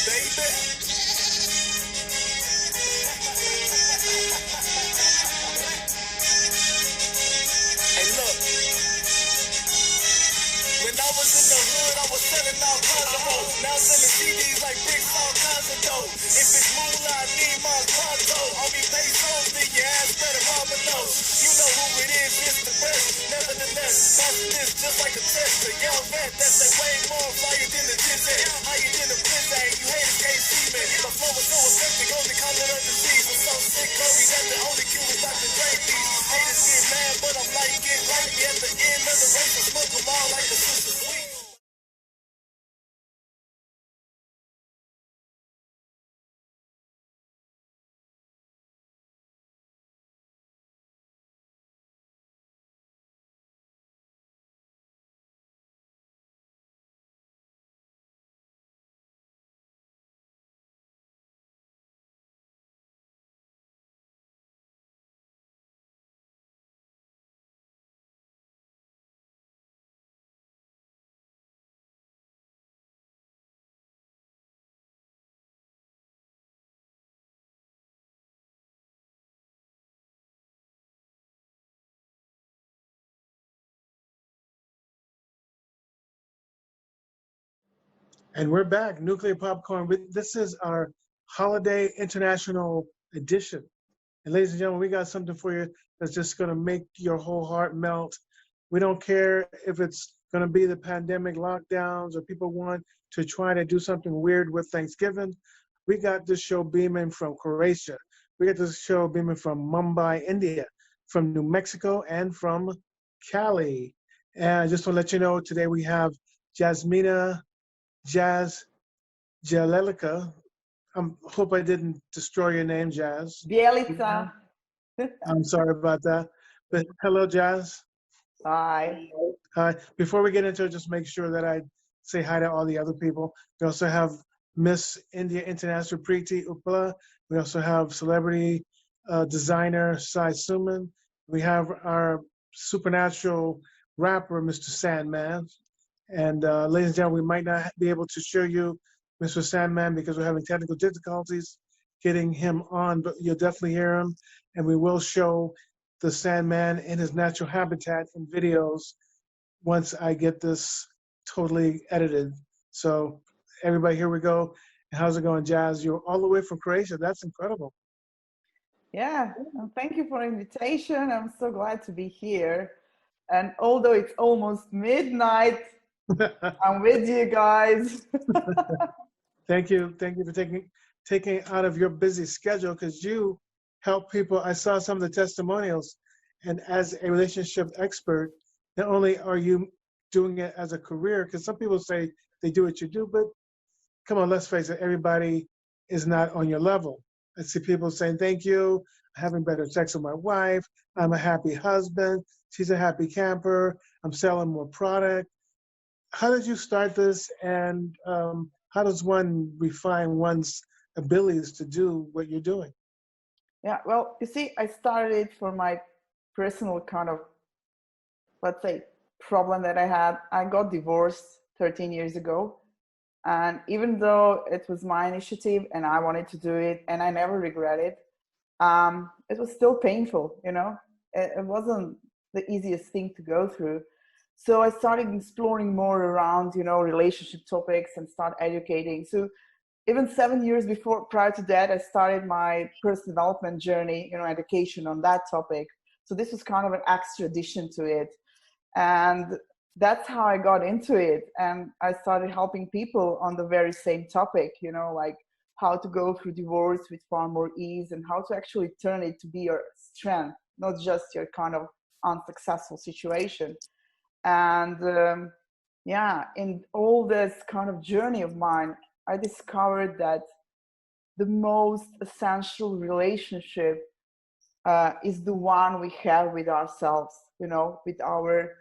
baby. Hey, look. When I was in the hood, I was selling out condos. Now selling CDs like bricks, all kinds of dough. If it's moolah, I need my pronto. All me pesos, then your ass better ramen those. You know who it is, it's the best. Nevertheless, that's this just like a test. A young vet, that's that way more fire than the dizzy. Higher than the blizzard, you haters can't see me. My flow is so effective, only call it a disease. I'm so sick, Curry, that the only cure is Dr. Dre beats. Haters get mad, but I'm like, get like me at the end of the race. I smoke them all like the sister sweet. And we're back, Nuclear Popcorn. This is our holiday international edition. And ladies and gentlemen, we got something for you that's just going to make your whole heart melt. We don't care if it's going to be the pandemic lockdowns or people want to try to do something weird with Thanksgiving. We got this show beaming from Croatia. We got this show beaming from Mumbai, India, from New Mexico, and from Cali. And I just want to let you know, today we have Jasmina Jazz Jalelica. I hope I didn't destroy your name, Jazz. Bielica. I'm sorry about that. But hello, Jazz. Hi. Hi. Before we get into it, just make sure that I say hi to all the other people. We also have Miss India International Preeti Uppala. We also have celebrity designer Sai Suman. We have our supernatural rapper, Mr. Sandman. And ladies and gentlemen, we might not be able to show you Mr. Sandman because we're having technical difficulties getting him on, but you'll definitely hear him. And we will show the Sandman in his natural habitat in videos once I get this totally edited. So everybody, here we go. How's it going, Jazz? You're all the way from Croatia. That's incredible. Yeah, thank you for the invitation. I'm so glad to be here. And although it's almost midnight, I'm with you guys. Thank you for taking out of your busy schedule, because you help people. I saw some of the testimonials, and as a relationship expert, not only are you doing it as a career, because some people say they do what you do, but come on, let's face it, everybody is not on your level. I see people saying, thank you, I'm having better sex with my wife, I'm a happy husband, she's a happy camper, I'm selling more product. How did you start this, and how does one refine one's abilities to do what you're doing? Yeah, well, you see, I started for my personal kind of, let's say, problem that I had. I got divorced 13 years ago. And even though it was my initiative and I wanted to do it and I never regret it, it was still painful, you know? It wasn't the easiest thing to go through. So I started exploring more around, you know, relationship topics and start educating. So even 7 years prior to that, I started my personal development journey, you know, education on that topic. So this was kind of an extra addition to it. And that's how I got into it. And I started helping people on the very same topic, you know, like how to go through divorce with far more ease and how to actually turn it to be your strength, not just your kind of unsuccessful situation. And yeah, in all this kind of journey of mine, I discovered that the most essential relationship is the one we have with ourselves, you know, with our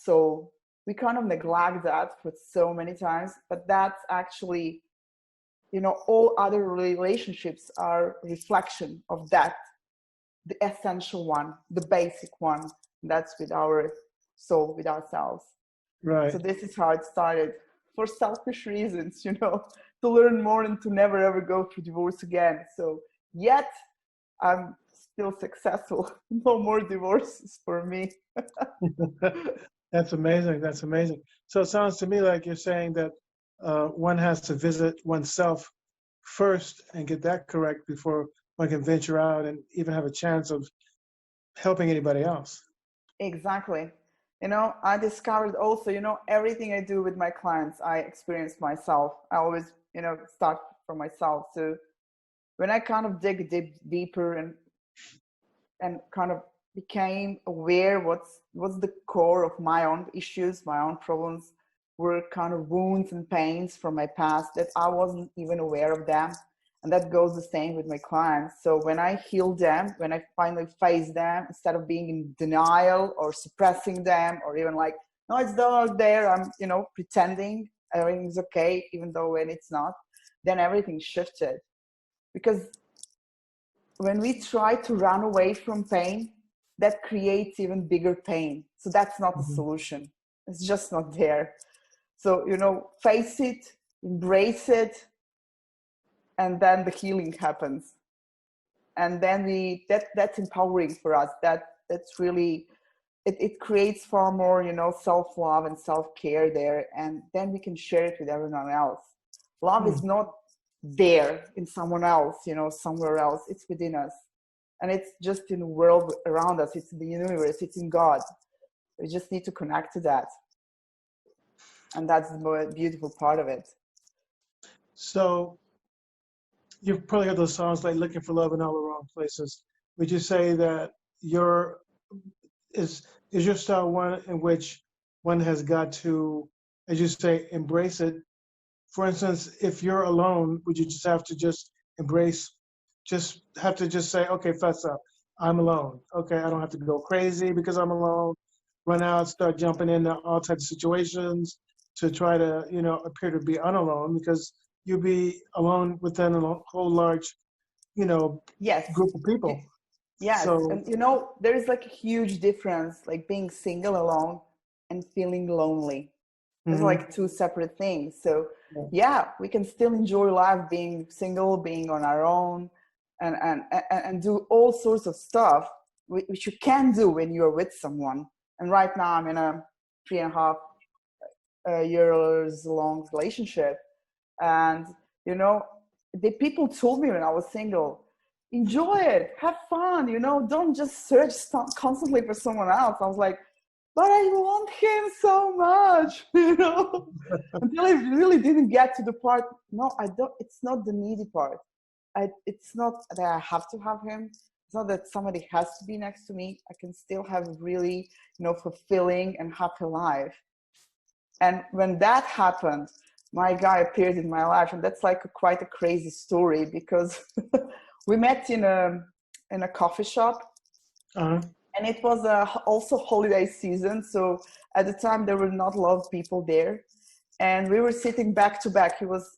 soul. We kind of neglect that for so many times, but that's actually, you know, all other relationships are a reflection of that, the essential one, the basic one. That's with our soul, with ourselves. Right. So this is how it started, for selfish reasons, you know, to learn more and to never ever go through divorce again. So yet I'm still successful. No more divorces for me. That's amazing. That's amazing. So it sounds to me like you're saying that one has to visit oneself first and get that correct before one can venture out and even have a chance of helping anybody else. Exactly. I discovered also, everything I do with my clients, I experience myself. I always, start from myself. So when I kind of dig deeper and kind of became aware what's the core of my own issues, my own problems, were kind of wounds and pains from my past that I wasn't even aware of them. And that goes the same with my clients. So when I heal them, when I finally face them, instead of being in denial or suppressing them, or even like, no, it's not there, I'm, pretending everything's okay, even though when it's not, then everything shifted. Because when we try to run away from pain, that creates even bigger pain. So that's not the solution. It's just not there. So, face it, embrace it, and then the healing happens. And then that's empowering for us. That's really, it creates far more, self-love and self-care there. And then we can share it with everyone else. Love is not there in someone else, somewhere else. It's within us. And it's just in the world around us. It's in the universe. It's in God. We just need to connect to that. And that's the most beautiful part of it. So you've probably heard those songs like "Looking for Love in All the Wrong Places." Would you say that is your style one in which one has got to, as you say, embrace it? For instance, if you're alone, would you just have to just say, okay, fess up, I'm alone. Okay, I don't have to go crazy because I'm alone. Run out, start jumping into all types of situations to try to, appear to be unalone, because you'll be alone within a whole large, Yes. group of people. Yes. So, And there is like a huge difference, like being single alone and feeling lonely. It's like two separate things. So yeah, we can still enjoy life being single, being on our own, and do all sorts of stuff which you can do when you're with someone. And right now I'm in a 3.5 years long relationship. And, the people told me when I was single, enjoy it, have fun, don't just search constantly for someone else. I was like, but I want him so much, until I really didn't get to the part. No, I don't. It's not the needy part. It's not that I have to have him. It's not that somebody has to be next to me. I can still have a really, fulfilling and happy life. And when that happened, my guy appeared in my life, and that's like quite a crazy story, because we met in a coffee shop. And it was also holiday season. So at the time, there were not a lot of people there. And we were sitting back to back. I was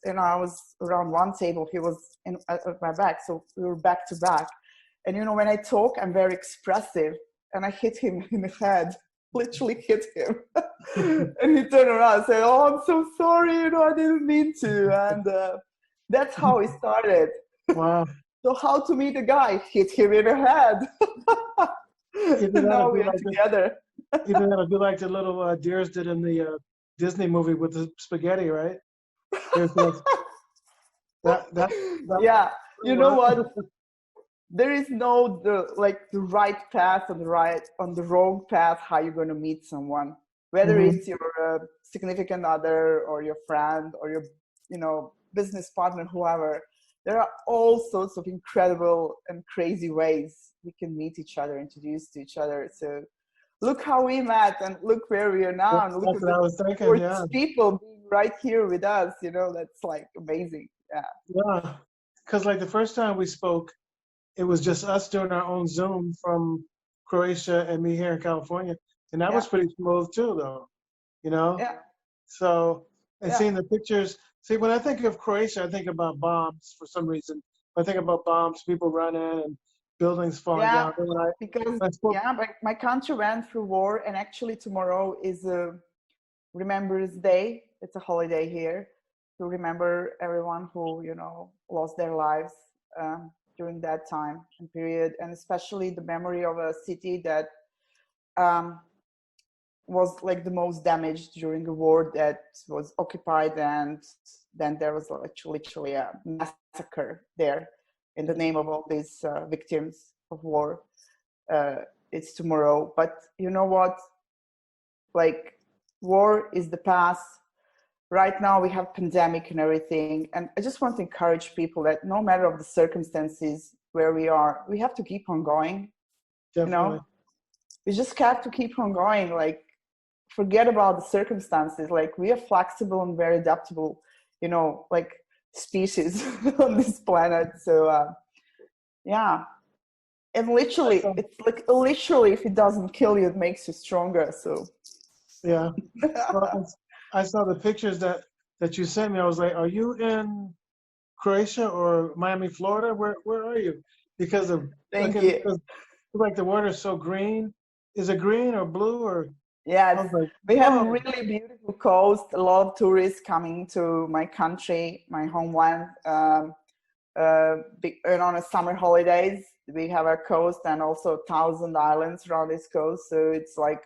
around one table. He was at my back. So we were back to back. And, when I talk, I'm very expressive. And I hit him in the head, literally hit him. And he turned around and said, oh, I'm so sorry. I didn't mean to. And that's how it started. wow. So how to meet a guy? Hit him in the head. Now we are together. Even that'll be like the little deers did in the Disney movie with the spaghetti, right? Yeah, you know what? There is no the right path and the wrong path. How you're going to meet someone, whether it's your significant other or your friend or your business partner, whoever. There are all sorts of incredible and crazy ways we can meet each other, introduce to each other. So look how we met, and look where we are now, and look at the people being right here with us. That's like amazing. Yeah, because like the first time we spoke, it was just us doing our own Zoom from Croatia and me here in California, and that was pretty smooth too, though. Yeah. So, and seeing the pictures. See, when I think of Croatia, I think about bombs for some reason. I think about bombs, people running, and buildings falling down. But my country went through war, and actually tomorrow is a Remembrance Day. It's a holiday here. to remember everyone who, you know, lost their lives during that time and period, and especially the memory of a city that um, was like the most damaged during a war that was occupied, and then there was literally a massacre there in the name of all these victims of war. uh, it's tomorrow, but you know what, like, war is the past. Right now we have pandemic and everything, and I just want to encourage people that no matter of the circumstances where we are, we have to keep on going. Definitely. You know, we just have to keep on going. Like, forget about the circumstances. Like, we are flexible and very adaptable, you know, like species on this planet. So yeah, and literally, it's like literally, if it doesn't kill you, it makes you stronger. So Yeah. Well, I saw the pictures that you sent me. I was like, are you in Croatia or Miami, Florida? Where are you? Because of thank looking, you. because like the water is so green. Is it green or blue or? I Yes, was like, we have a whoa. really beautiful coast. A lot of tourists coming to my country, my homeland. And on a summer holidays, we have our coast and also 1,000 islands around this coast. So it's like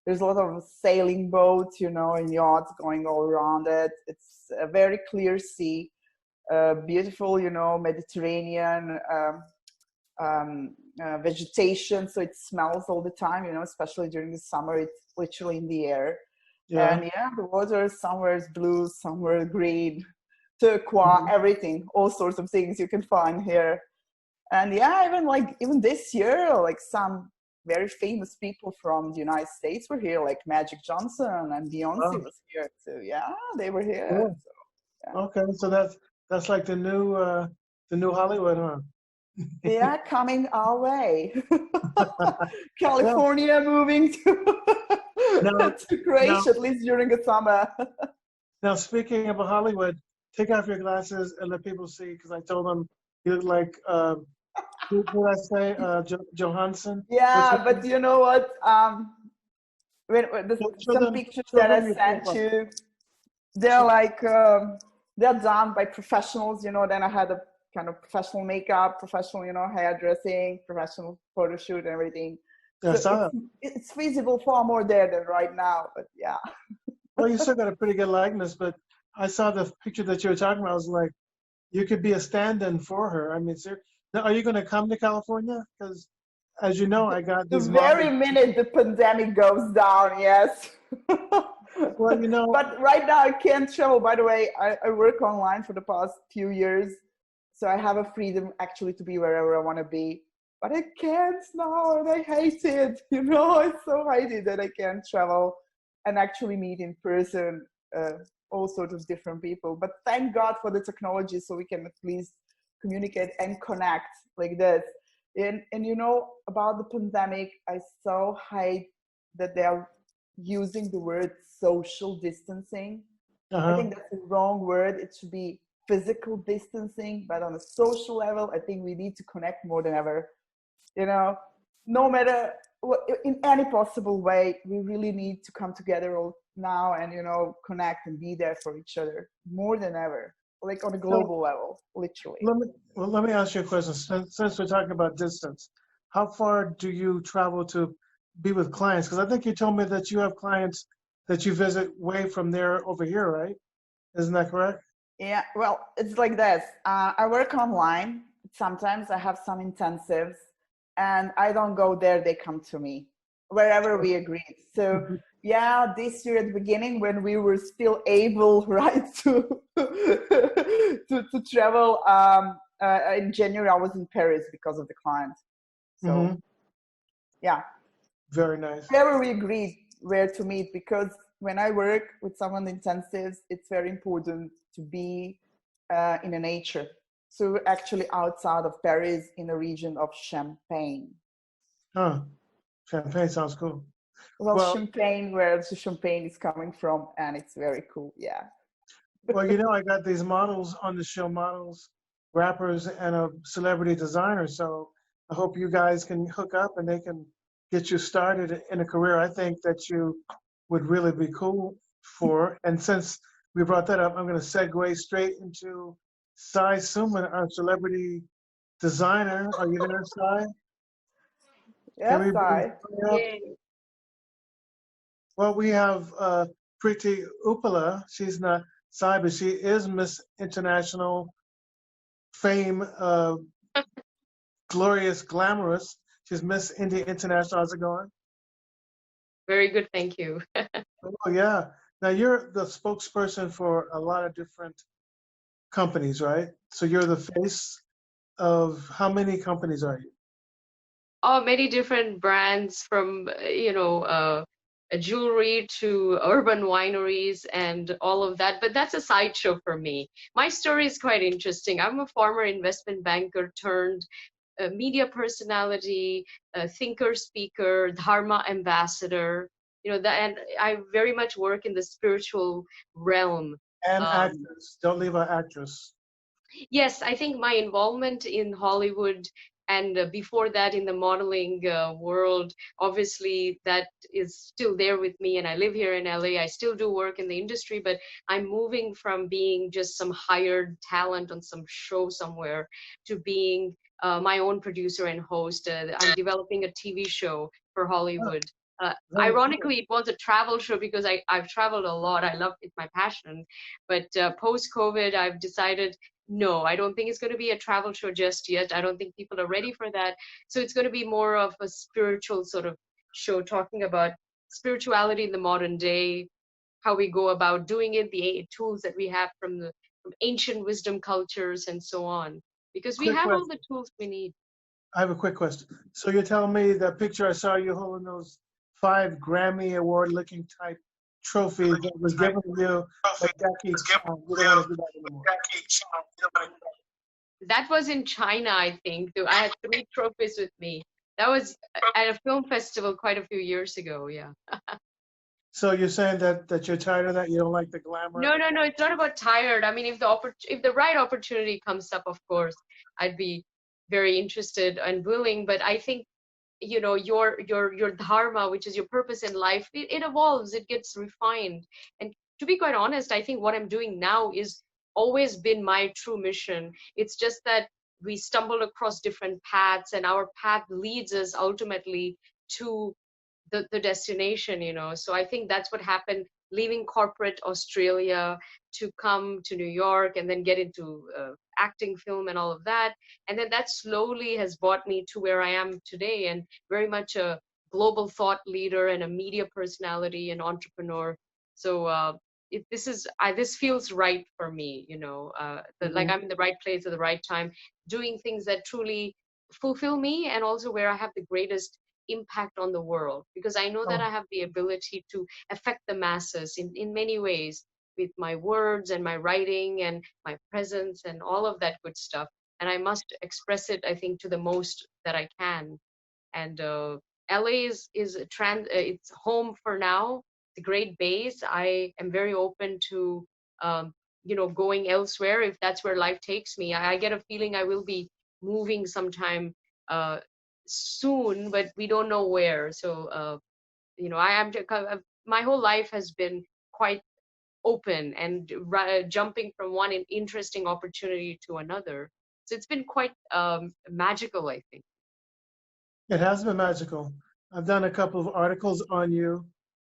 there's a lot of sailing boats, you know, and yachts going all around it. It's a very clear sea, beautiful, you know, Mediterranean. Vegetation, so it smells all the time, you know, especially during the summer. It's literally in the air. Yeah. And yeah, the water somewhere is blue, somewhere green, turquoise, everything, all sorts of things you can find here. And yeah, even this year, like some very famous people from the United States were here, like Magic Johnson and Beyonce Wow. was here. So yeah, they were here. Cool. So, yeah. Okay, so that's like the new Hollywood, huh? Yeah, coming our way. Well, California moving to, now to now Croatia, at least during the summer. now speaking of Hollywood, take off your glasses and let people see because I told them you look like who did I say Johansson? What's Yeah, your but you know what? show Some them pictures show that I them your sent profile. you, they're like they're done by professionals. You know, then I had a kind of professional makeup, professional, you know, hairdressing, professional photo shoot, and everything. Yeah, I So saw that. it's feasible far more there than right now. But yeah. Well, you still got a pretty good likeness, but I saw the picture that you were talking about. I was like, you could be a stand-in for her. I mean, now, are you going to come to California? Because, as you know, I got The these models. very minute the pandemic goes down, yes. Well, you know, But right now I can't travel. By the way, I work online for the past few years. So I have a freedom actually to be wherever I want to be. But I can't now, and I hate it. You know, I so hate it that I can't travel and actually meet in person uh, all sorts of different people. But thank God for the technology, so we can at least communicate and connect like this. And you know, about the pandemic, I so hate that they are using the word social distancing. I uh-huh. think that's the wrong word. It should be physical distancing, but on a social level, I think we need to connect more than ever. You know, no matter what, in any possible way, we really need to come together all now and, you know, connect and be there for each other more than ever, like on a So global level, literally. let me ask you a question. Since we're talking about distance, how far do you travel to be with clients? Because I think you told me that you have clients that you visit way from there over here, right? Isn't that correct? Yeah, well, it's like this. I work online. Sometimes I have some intensives, and I don't go there. They come to me wherever we agree. So yeah, this year at the beginning, when we were still able, right, to travel, in January I was in Paris because of the client. So Mm-hmm. yeah, Very nice. wherever we agreed where to meet, because when I work with someone intensives, it's very important to be in a nature. So actually outside of Paris, in a region of Champagne. Huh. Champagne sounds cool. Well, Well, Champagne, where the champagne is coming from, and it's very cool. Yeah. well, you know, I got these models on the show, models, rappers, and a celebrity designer. So I hope you guys can hook up and they can get you started in a career I think that you would really be cool for. And since we brought that up, I'm going to segue straight into Sai Suman, our celebrity designer. Are you there, Sai? Can we Yes, bring I. Sai up? Yay. Well, we have Preeti Upala. She's not Sai, but she is Miss International Fame, glorious, glamorous. She's Miss India International. How's it going? Very good, thank you. Oh, yeah. Now you're the spokesperson for a lot of different companies, right? So you're the face of how many companies are you? Oh, many different brands from, jewelry to urban wineries and all of that. But that's a sideshow for me. My story is quite interesting. I'm a former investment banker turned media personality, thinker, speaker, dharma ambassador. And I very much work in the spiritual realm. And Um, actress. Don't leave our actress. Yes, I think my involvement in Hollywood and before that in the modeling world, obviously that is still there with me. And I live here in LA. I still do work in the industry, but I'm moving from being just some hired talent on some show somewhere to being my own producer and host. I'm developing a TV show for Oh, Hollywood. very cool. Ironically, it was a travel show because I've traveled a lot. I love it's my passion. But post COVID, I've decided no, I don't think it's going to be a travel show just yet. I don't think people are ready for that. So it's going to be more of a spiritual sort of show talking about spirituality in the modern day, how we go about doing it, the tools that we have from ancient wisdom cultures and so on. Because we Quick have all the question. tools we need. I have a quick question. So you're telling me that picture I saw you holding those 5 Grammy Award looking type trophies that was given to you by Jackie Chan. You don't want to do that anymore. That was in China, I think. I had 3 trophies with me. That was at a film festival quite a few years ago. Yeah. So you're saying that you're tired of that? You don't like the glamour? No, no, no. It's not about tired. I mean, if the right opportunity comes up, of course, I'd be very interested and willing. But I think your dharma, which is your purpose in life, it evolves, it gets refined. And to be quite honest, I think what I'm doing now is always been my true mission. It's just that we stumbled across different paths, and our path leads us ultimately to the destination, so I think that's what happened, leaving corporate Australia to come to New York and then get into acting, film, and all of that. And then that slowly has brought me to where I am today, and very much a global thought leader and a media personality and entrepreneur. So this feels right for me, like Mhm. I'm in the right place at the right time, doing things that truly fulfill me, and also where I have the greatest impact on the world, because I know that Oh, I have the ability to affect the masses in many ways with my words and my writing and my presence and all of that good stuff. And I must express it, I think, to the most that I can. And LA is it's home for now. It's a great base. I am very open to going elsewhere if that's where life takes me. I get a feeling I will be moving sometime uh, soon, but we don't know where. So I am my whole life has been quite open and jumping from one interesting opportunity to another. So it's been quite magical, I think. it has been magical. I've done a couple of articles on you,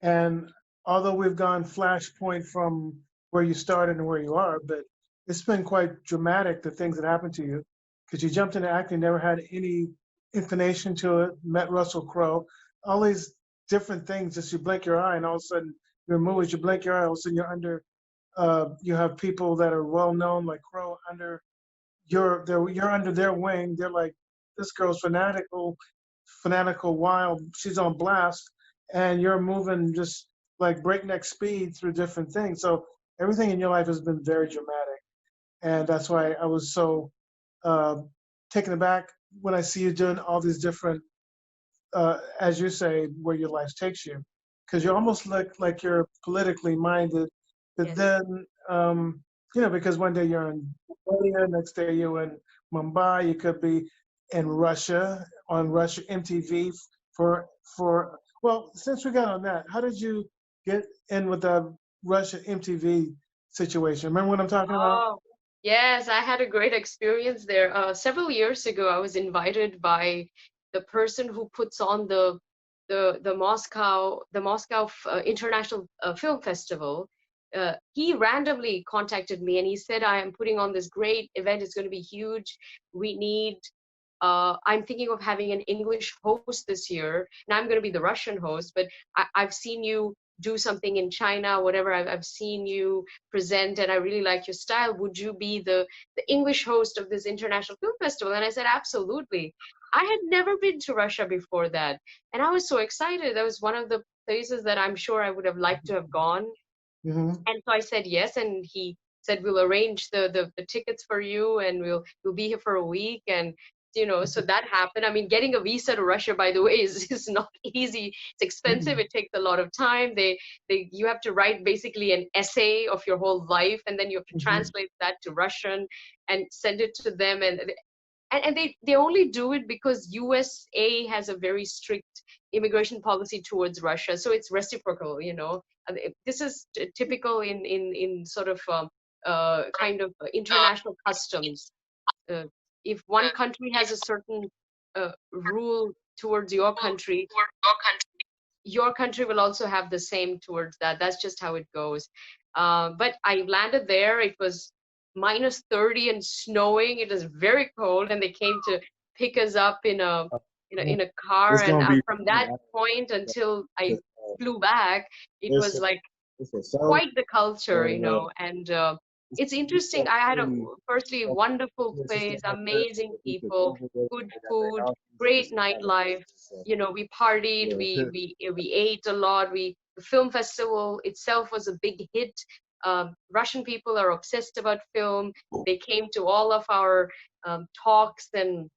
and although we've gone flashpoint from where you started and where you are, but it's been quite dramatic, the things that happened to you, because you jumped into acting, never had any inclination to it, met Russell Crowe, all these different things, just you blink your eye and all of a sudden you're in movies, you blink your eye, all of a sudden you're under, you have people that are well known like Crowe under you're under their wing. They're like, this girl's fanatical, wild. She's on blast, and you're moving just like breakneck speed through different things. So everything in your life has been very dramatic, and that's why I was so uh, taken aback when I see you doing all these different, as you say, where your life takes you, because you almost look like you're politically minded, but Yes. then because one day you're in Mongolia, next day you're in Mumbai, you could be in Russia on Russia MTV for well, since we got on that, how did you get in with the Russia MTV? situation. Remember what I'm talking about? Oh, yes, I had a great experience there. Several years ago, I was invited by the person who puts on the Moscow International Film Festival. He randomly contacted me and he said, "I am putting on this great event. It's going to be huge. We need. I'm thinking of having an English host this year, and I'm going to be the Russian host. But I've seen you do something in China, whatever. I've seen you present and I really like your style. Would you be the English host of this international film festival?" And I said, absolutely. I had never been to Russia before that. And I was so excited. That was one of the places that I'm sure I would have liked to have gone. Mm-hmm. And so I said yes, and he said we'll arrange the tickets for you, and we'll be here for a week, and so that happened. I mean, getting a visa to Russia, by the way, is not easy. It's expensive. It takes a lot of time. You have to write basically an essay of your whole life, and then you have to translate that to Russian and send it to them, and they only do it because USA has a very strict immigration policy towards Russia, so it's reciprocal. This is typical in sort of kind of international customs. Uh, if one country has a certain rule towards your country will also have the same towards that. That's just how it goes. But I landed there. It was -30 and snowing. It was very cold, and they came to pick us up in a car. It's And gonna be from that point until I flew back, it it's was like it's a show. quite the culture, and it's interesting. I had a firstly wonderful place, amazing people, good food, great nightlife. We partied, we ate a lot. The film festival itself was a big hit. Russian people are obsessed about film. They came to all of our talks and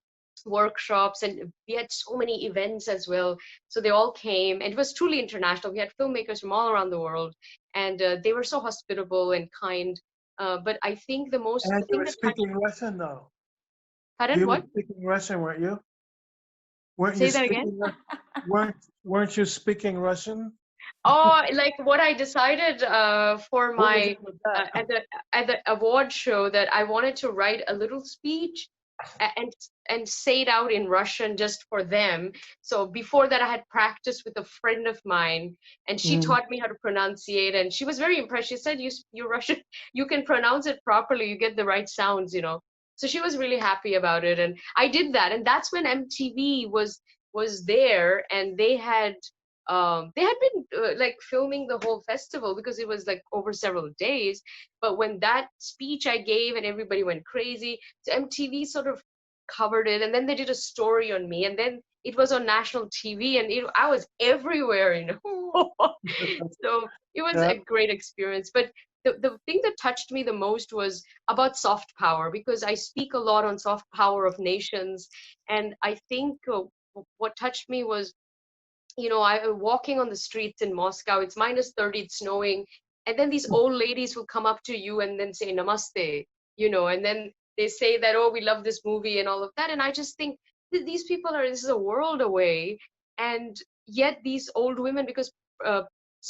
workshops, and we had so many events as well. So they all came, and it was truly international. We had filmmakers from all around the world, and they were so hospitable and kind. But I think the And you thing were that touched. speaking Russian, though. Pardon, You were what? speaking Russian, weren't you? Weren't you Say that again. speaking? Weren't you speaking Russian? Oh, like what I decided for What was my it with that? at the award show, that I wanted to write a little speech and say it out in Russian just for them. So before that, I had practiced with a friend of mine, and she Mm. taught me how to pronunciate, and she was very impressed. She said, "You're Russian. You can pronounce it properly. You get the right sounds." So she was really happy about it, and I did that, and that's when MTV was there, and they had been like filming the whole festival because it was like over several days. But when that speech I gave and everybody went crazy, so MTV sort of covered it, and then they did a story on me, and then it was on national TV, and I was everywhere. So it was Yeah. a great experience. But the thing that touched me the most was about soft power, because I speak a lot on soft power of nations, and I think what touched me was, I walking on the streets in Moscow. It's -30, it's snowing, and then these old ladies will come up to you and then say namaste, and then they say that, oh, we love this movie and all of that. And I just think these people this is a world away, and yet these old women, because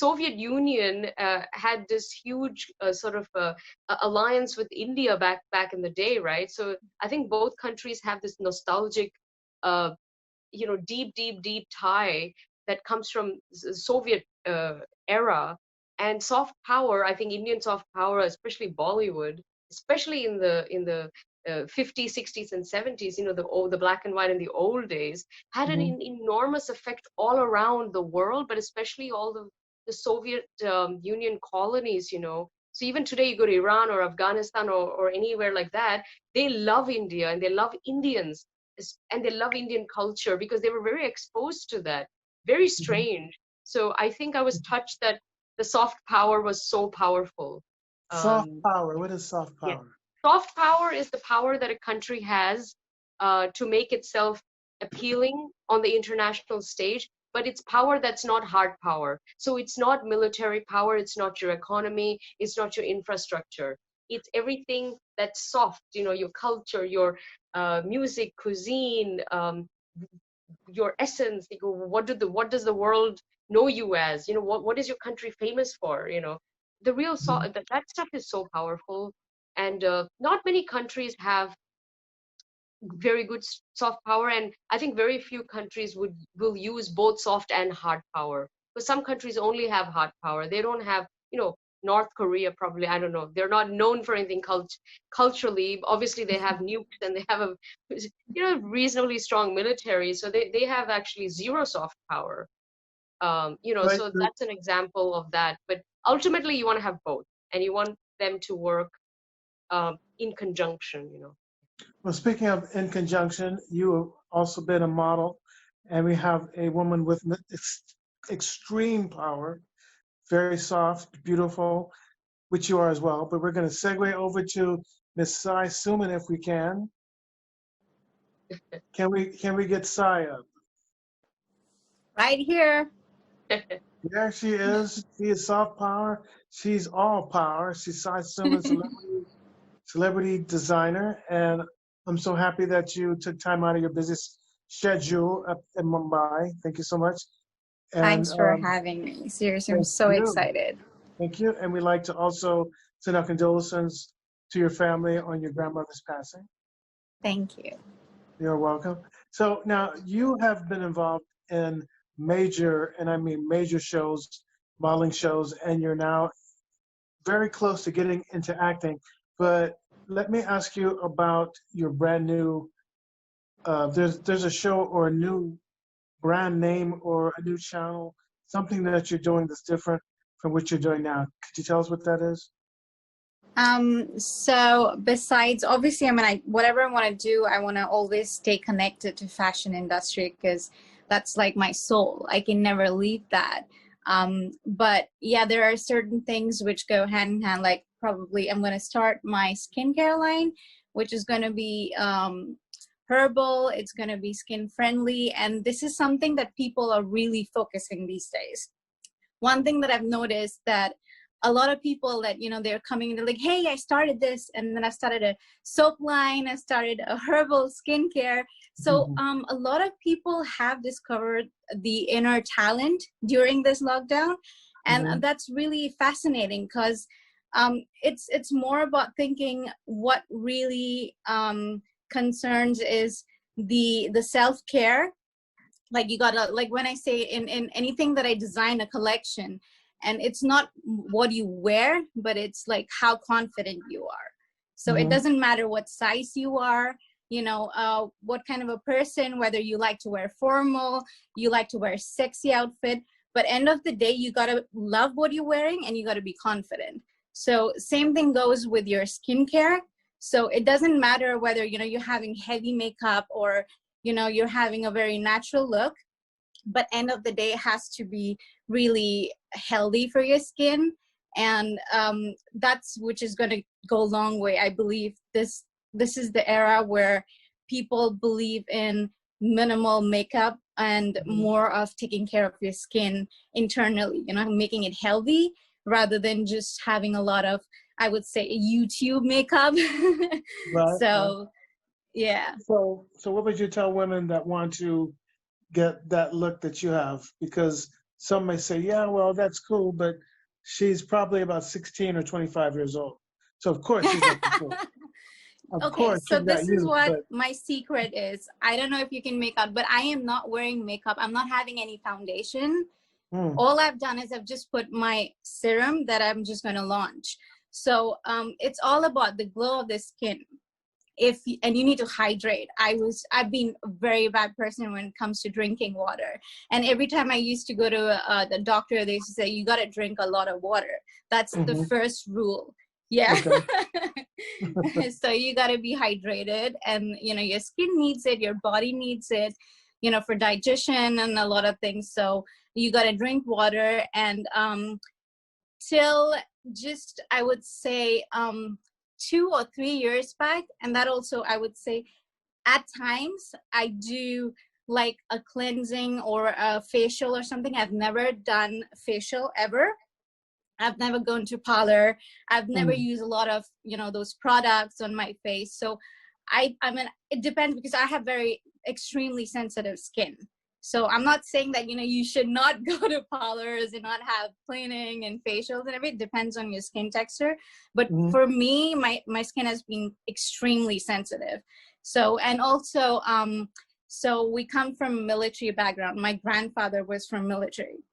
Soviet Union had this huge sort of alliance with India back in the day, right? So I think both countries have this nostalgic uh, deep, deep, deep tie that comes from Soviet era. And soft power. I think Indian soft power, especially Bollywood, especially in the 50s, 60s, and 70s, the black and white in the old days, had an enormous effect all around the world, but especially all the Soviet Union colonies. So even today, you go to Iran or Afghanistan or anywhere like that, they love India and they love Indians, and they love Indian culture because they were very exposed to that. Very strange. So I think I was touched that the soft power was so powerful. Soft power. What is soft Yeah. power? Soft power is the power that a country has to make itself appealing on the international stage, but it's power that's not hard power. So it's not military power, it's not your economy, it's not your infrastructure. It's everything that's soft, your culture, your music, cuisine, your essence. What does the world know you as? What is your country famous for? the real that stuff is so powerful, and not many countries have very good soft power, and I think very few countries will use both soft and hard power, because some countries only have hard power. They don't have, North Korea probably, I don't know, they're not known for anything culturally. Obviously they have nukes, and they have a reasonably strong military, so they have actually zero soft power. Right. So that's an example of that. But ultimately you want to have both, and you want them to work in conjunction. Well, speaking of in conjunction, you have also been a model, and we have a woman with extreme power, very soft, beautiful, which you are as well. But we're going to segue over to Miss Sai Suman if we can. Can we get Sai up? Right here. There she is. She is soft power. She's all power. She's Sai Suman, celebrity designer, and I'm so happy that you took time out of your busy schedule up in Mumbai. Thank you so much. And, Thanks for having me. Seriously, I'm so excited. Thank you. And we'd like to also send our condolences to your family on your grandmother's passing. Thank you. You're welcome. So now you have been involved in major, and I mean major shows, modeling shows, and you're now very close to getting into acting. But let me ask you about your brand new, there's a show or a new brand name or a new channel, something that you're doing that's different from what you're doing now. Could you tell us what that is? So besides, obviously, whatever I want to do, I want to always stay connected to fashion industry, because that's like my soul. I can never leave that. But yeah, there are certain things which go hand in hand. Like probably I'm going to start my skincare line, which is going to be herbal. It's going to be skin friendly. And this is something that people are really focusing these days. One thing that I've noticed that a lot of people that, they're coming and they're like, hey, I started this, and then I started a soap line, I started a herbal skincare. So a lot of people have discovered the inner talent during this lockdown. And that's really fascinating, because it's more about thinking what really concerns is the self-care. Like you gotta, like when I say in anything that I design a collection, and it's not what you wear, but it's like how confident you are. So it doesn't matter what size you are, what kind of a person, whether you like to wear formal, you like to wear sexy outfit, but end of the day, you gotta love what you're wearing and you gotta be confident. So same thing goes with your skincare. So it doesn't matter whether, you're having heavy makeup or, you're having a very natural look, but end of the day, it has to be really healthy for your skin. And that's which is going to go a long way. I believe this is the era where people believe in minimal makeup and more of taking care of your skin internally, making it healthy rather than just having a lot of, I would say, YouTube makeup. Right, so, yeah. So what would you tell women that want to get that look that you have? Because some may say, yeah, well, that's cool, but she's probably about 16 or 25 years old. So of course she's not cool. Okay, so this is what my secret is. I don't know if you can make out, but I am not wearing makeup. I'm not having any foundation. All I've done is I've just put my serum that I'm just going to launch. So it's all about the glow of the skin. And you need to hydrate. I've been a very bad person when it comes to drinking water. And every time I used to go to the doctor, they used to say, you got to drink a lot of water. That's the first rule. Yeah. Okay. So you got to be hydrated, and, your skin needs it, your body needs it, for digestion and a lot of things. So you got to drink water. And till just, I would say, 2 or 3 years back, and that also I would say at times I do like a cleansing or a facial or something. I've never done facial ever. I've never gone to parlor. I've never used a lot of those products on my face. So I mean it depends, because I have very extremely sensitive skin. So I'm not saying that, you should not go to parlors and not have cleaning and facials and everything. It depends on your skin texture. But for me, my skin has been extremely sensitive. So, and also, so we come from a military background. My grandfather was from military.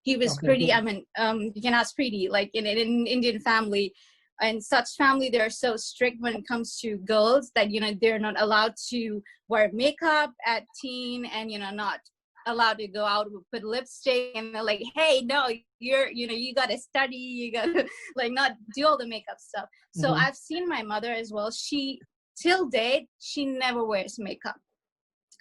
He was pretty, I mean, you can ask pretty, like in an Indian family, and such family, they're so strict when it comes to girls that, they're not allowed to wear makeup at teen, and, not allowed to go out with lipstick, and they're like, hey, no, you got to study, you got to like not do all the makeup stuff. So I've seen my mother as well. She, till date, she never wears makeup.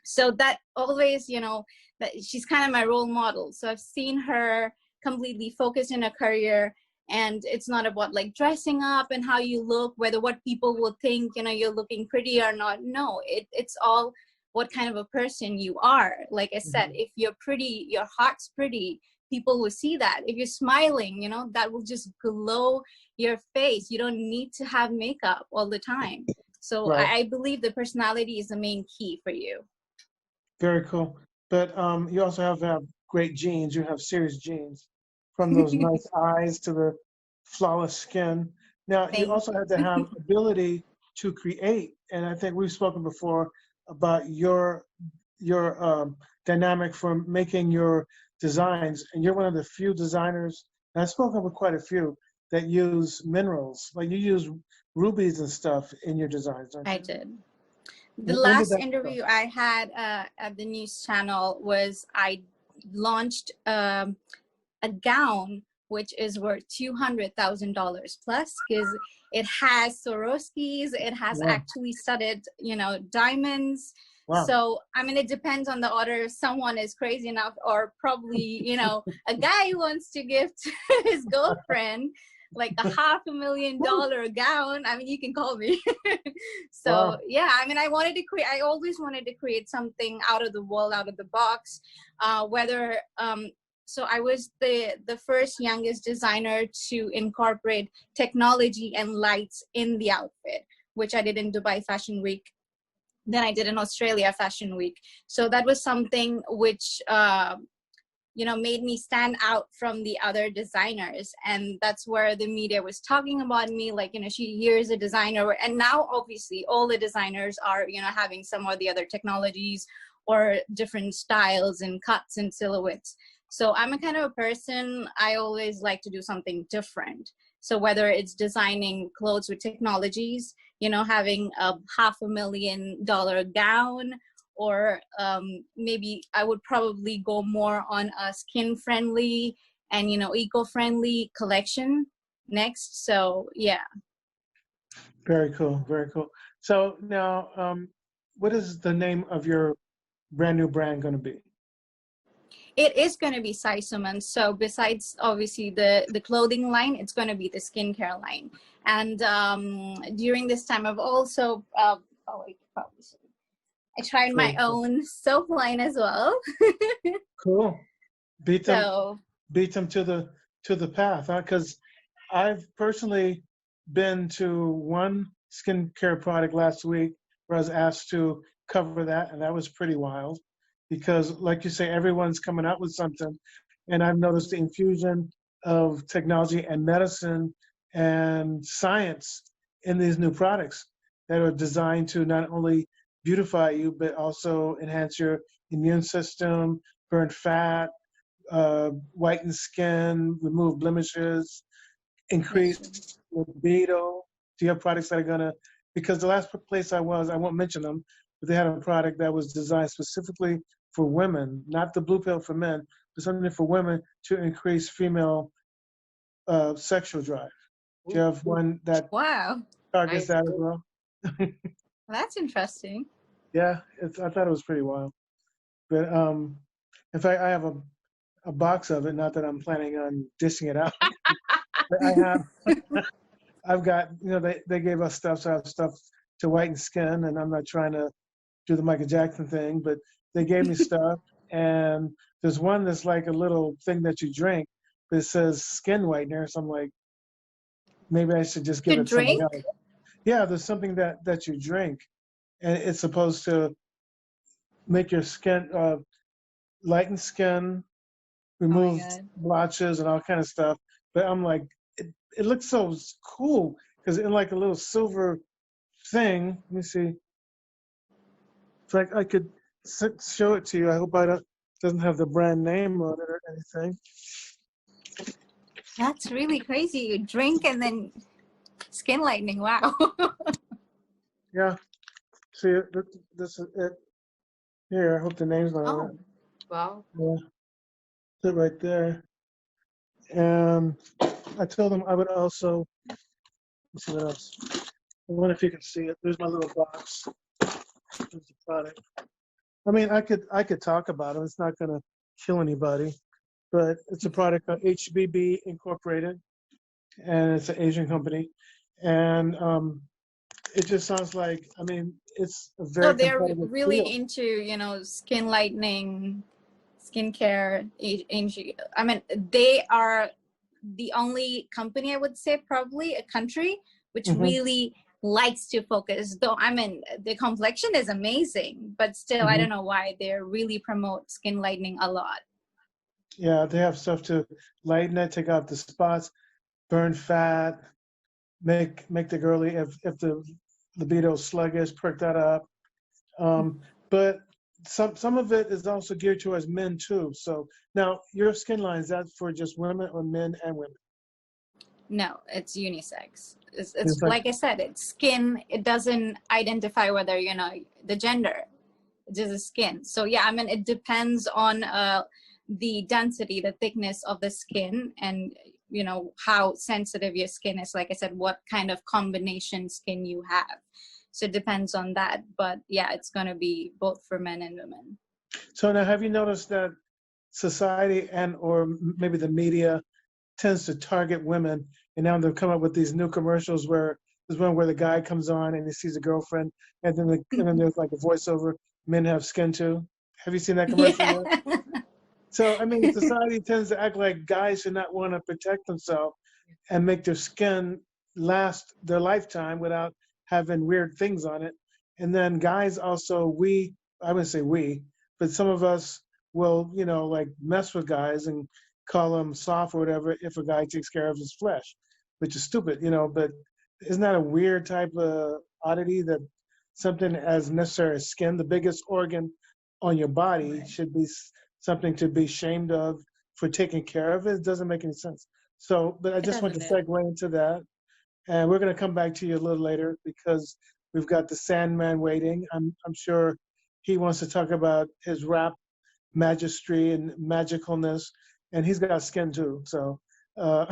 So that always, that she's kind of my role model. So I've seen her completely focused in her career, and it's not about like dressing up and how you look, whether what people will think, you're looking pretty or not. No, it's all what kind of a person you are. Like I said, if you're pretty, your heart's pretty, people will see that. If you're smiling, that will just glow your face. You don't need to have makeup all the time. So I believe the personality is the main key for you. Very cool. But you also have great genes. You have serious genes, from those nice eyes to the flawless skin. Now, you also have to have ability to create. And I think we've spoken before about your dynamic for making your designs. And you're one of the few designers, and I've spoken with quite a few, that use minerals. Like you use rubies and stuff in your designs, don't you? I did. The last interview I had at the news channel was I launched a gown which is worth $200,000 plus, because it has Swarovskis, it has actually studded, diamonds. Wow. So, I mean, it depends on the order. If someone is crazy enough, or probably, a guy who wants to gift his girlfriend like a $500,000 gown, I mean, you can call me. So yeah, I mean, I always wanted to create something out of the wall, out of the box, so I was the first youngest designer to incorporate technology and lights in the outfit, which I did in Dubai Fashion Week. Then I did in Australia Fashion Week. So that was something which made me stand out from the other designers. And that's where the media was talking about me, like, here's a designer. And now obviously all the designers are, having some of the other technologies or different styles and cuts and silhouettes. So I'm a kind of a person, I always like to do something different. So whether it's designing clothes with technologies, having a $500,000 gown, or maybe I would probably go more on a skin-friendly and, eco-friendly collection next. So, yeah. Very cool, very cool. So now, what is the name of your brand new brand going to be? It is going to be Saisuman. So besides, obviously, the clothing line, it's going to be the skincare line. And during this time, I've also, I tried my own soap line as well. Cool. Beat them to the path, huh? Because I've personally been to one skincare product last week where I was asked to cover that, and that was pretty wild. Because, like you say, everyone's coming out with something, and I've noticed the infusion of technology and medicine and science in these new products that are designed to not only beautify you, but also enhance your immune system, burn fat, whiten skin, remove blemishes, increase libido. Do you have products that are gonna, because the last place I won't mention them, but they had a product that was designed specifically for women, not the blue pill for men, but something for women to increase female sexual drive. Do you have one that targets that as well? That's interesting. Yeah, I thought it was pretty wild. But in fact, I have a box of it. Not that I'm planning on dishing it out. But I've got, they gave us stuff, so I have stuff to whiten skin, and I'm not trying to do the Michael Jackson thing, but they gave me stuff, and there's one that's like a little thing that you drink, but it says skin whitener, so I'm like, maybe I should just give it something else. Yeah, there's something that you drink, and it's supposed to make your skin lighten skin, Oh my remove God. blotches and all kind of stuff. But I'm like, it looks so cool because in like a little silver thing. Let me see. It's like I could show it to you. I hope I don't doesn't have the brand name on it or anything. That's really crazy. You drink and then skin lightening. Wow. Yeah. See it. This is it. Here. I hope the name's not on Oh, it. Wow. Yeah. It's it right there. And I told them I would also. Let's see what else. I wonder if you can see it. There's my little box. There's the product. I mean, I could talk about it. It's not going to kill anybody, but it's a product called HBB Incorporated, and it's an Asian company, and it just sounds like. I mean, it's a so very they're competitive really field. into, skin lightening, skincare. I mean, they are the only company, I would say, probably a country which Hmm. really likes to focus. Though, I mean, the complexion is amazing, but still, I Hmm. don't know why they really promote skin lightening a lot. Yeah, they have stuff to lighten it, take out the spots, burn fat, make the girly if the libido's sluggish, perk that up. But some of it is also geared towards men too. So now your skin line, is that for just women or men and women? No, it's unisex. It's It's like, like I said, it's skin. It doesn't identify whether, the gender. It's just the skin. So yeah, I mean, it depends on the density, the thickness of the skin, and how sensitive your skin is. Like I said, what kind of combination skin you have. So it depends on that. But yeah, it's gonna be both for men and women. so now have you noticed that society and or maybe the media tends to target women, and now they've come up with these new commercials where there's one where the guy comes on and he sees a girlfriend, and then there's like a voiceover, men have skin too. Have you seen that commercial Yeah. yet? So I mean, society tends to act like guys should not want to protect themselves and make their skin last their lifetime without having weird things on it. And then guys also, I wouldn't say we, but some of us will, like mess with guys and call them soft or whatever if a guy takes care of his flesh, which is stupid, but isn't that a weird type of oddity that something as necessary as skin, the biggest organ on your body, Right. should be something to be shamed of for taking care of it? It doesn't make any sense. So, but I It just want to doesn't. segue into that. And we're going to come back to you a little later because we've got the Sandman waiting. I'm sure he wants to talk about his rap magistry and magicalness, and he's got skin too. So uh,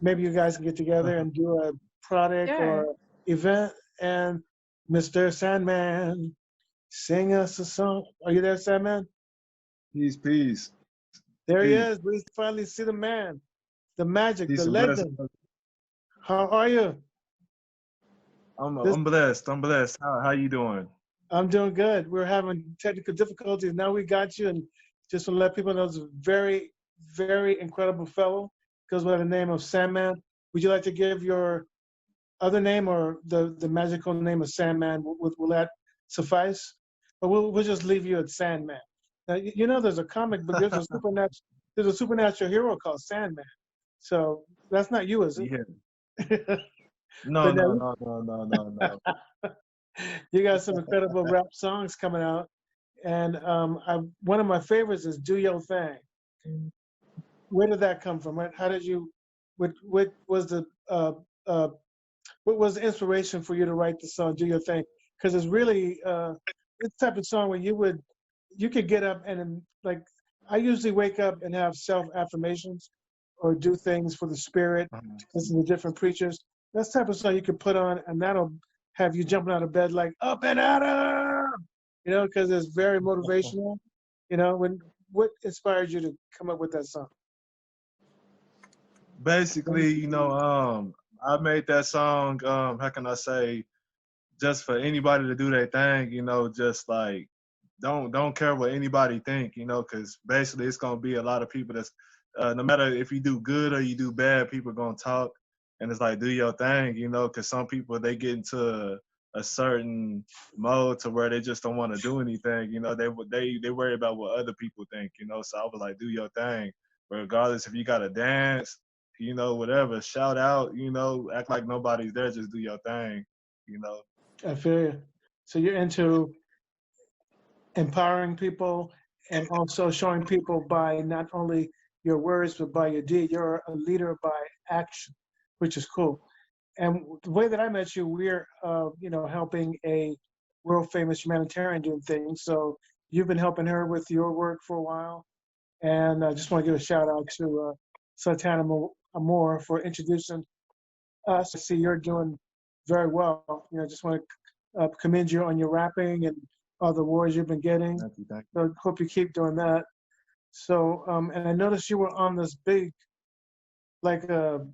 maybe you guys can get together and do a product Sure. or event. And Mr. Sandman, sing us a song. Are you there, Sandman? Peace, peace, There he peace. is. We finally see the man, the magic, the Peace and blessings. legend. How are you? This, I'm blessed. I'm blessed. How you doing? I'm doing good. We're having technical difficulties. Now we got you, and just to let people know, it's a very, very incredible fellow. Goes by the name of Sandman. Would you like to give your other name or the magical name of Sandman? Will that suffice? Or we'll just leave you at Sandman. Now, there's a comic book. There's a supernatural hero called Sandman. So that's not you, is Yeah. it? No, But no, now no, no, no, no, no. you got some incredible rap songs coming out, and one of my favorites is "Do Your Thing." Where did that come from? How did you? What was the what was the inspiration for you to write the song "Do Your Thing"? Because it's really it's the type of song where you could get up and like I usually wake up and have self affirmations or do things for the spirit, listen to different preachers. That's the type of song you could put on, and that'll have you jumping out of bed like up and at 'em, because it's very motivational. What inspired you to come up with that song? Basically, I made that song. How can I say? Just for anybody to do their thing. Just like don't care what anybody think. Because basically it's gonna be a lot of people that's no matter if you do good or you do bad, people gonna talk, and it's like do your thing. Because some people they get into a certain mode to where they just don't want to do anything. You know, they worry about what other people think. You know, so I was like, do your thing, regardless if you got to dance, you know, whatever, shout out, you know, act like nobody's there, just do your thing. You know. I feel you. So you're into empowering people and also showing people by not only your words but by your deed. You're a leader by action, which is cool. And the way that I met you, we're helping a world famous humanitarian doing things. So you've been helping her with your work for a while, and I just want to give a shout out to Sultana Amor for introducing us. I see you're doing very well. Just want to commend you on your rapping and all the awards you've been getting. Thank you, thank So hope you keep doing that. So, and I noticed you were on this big, like a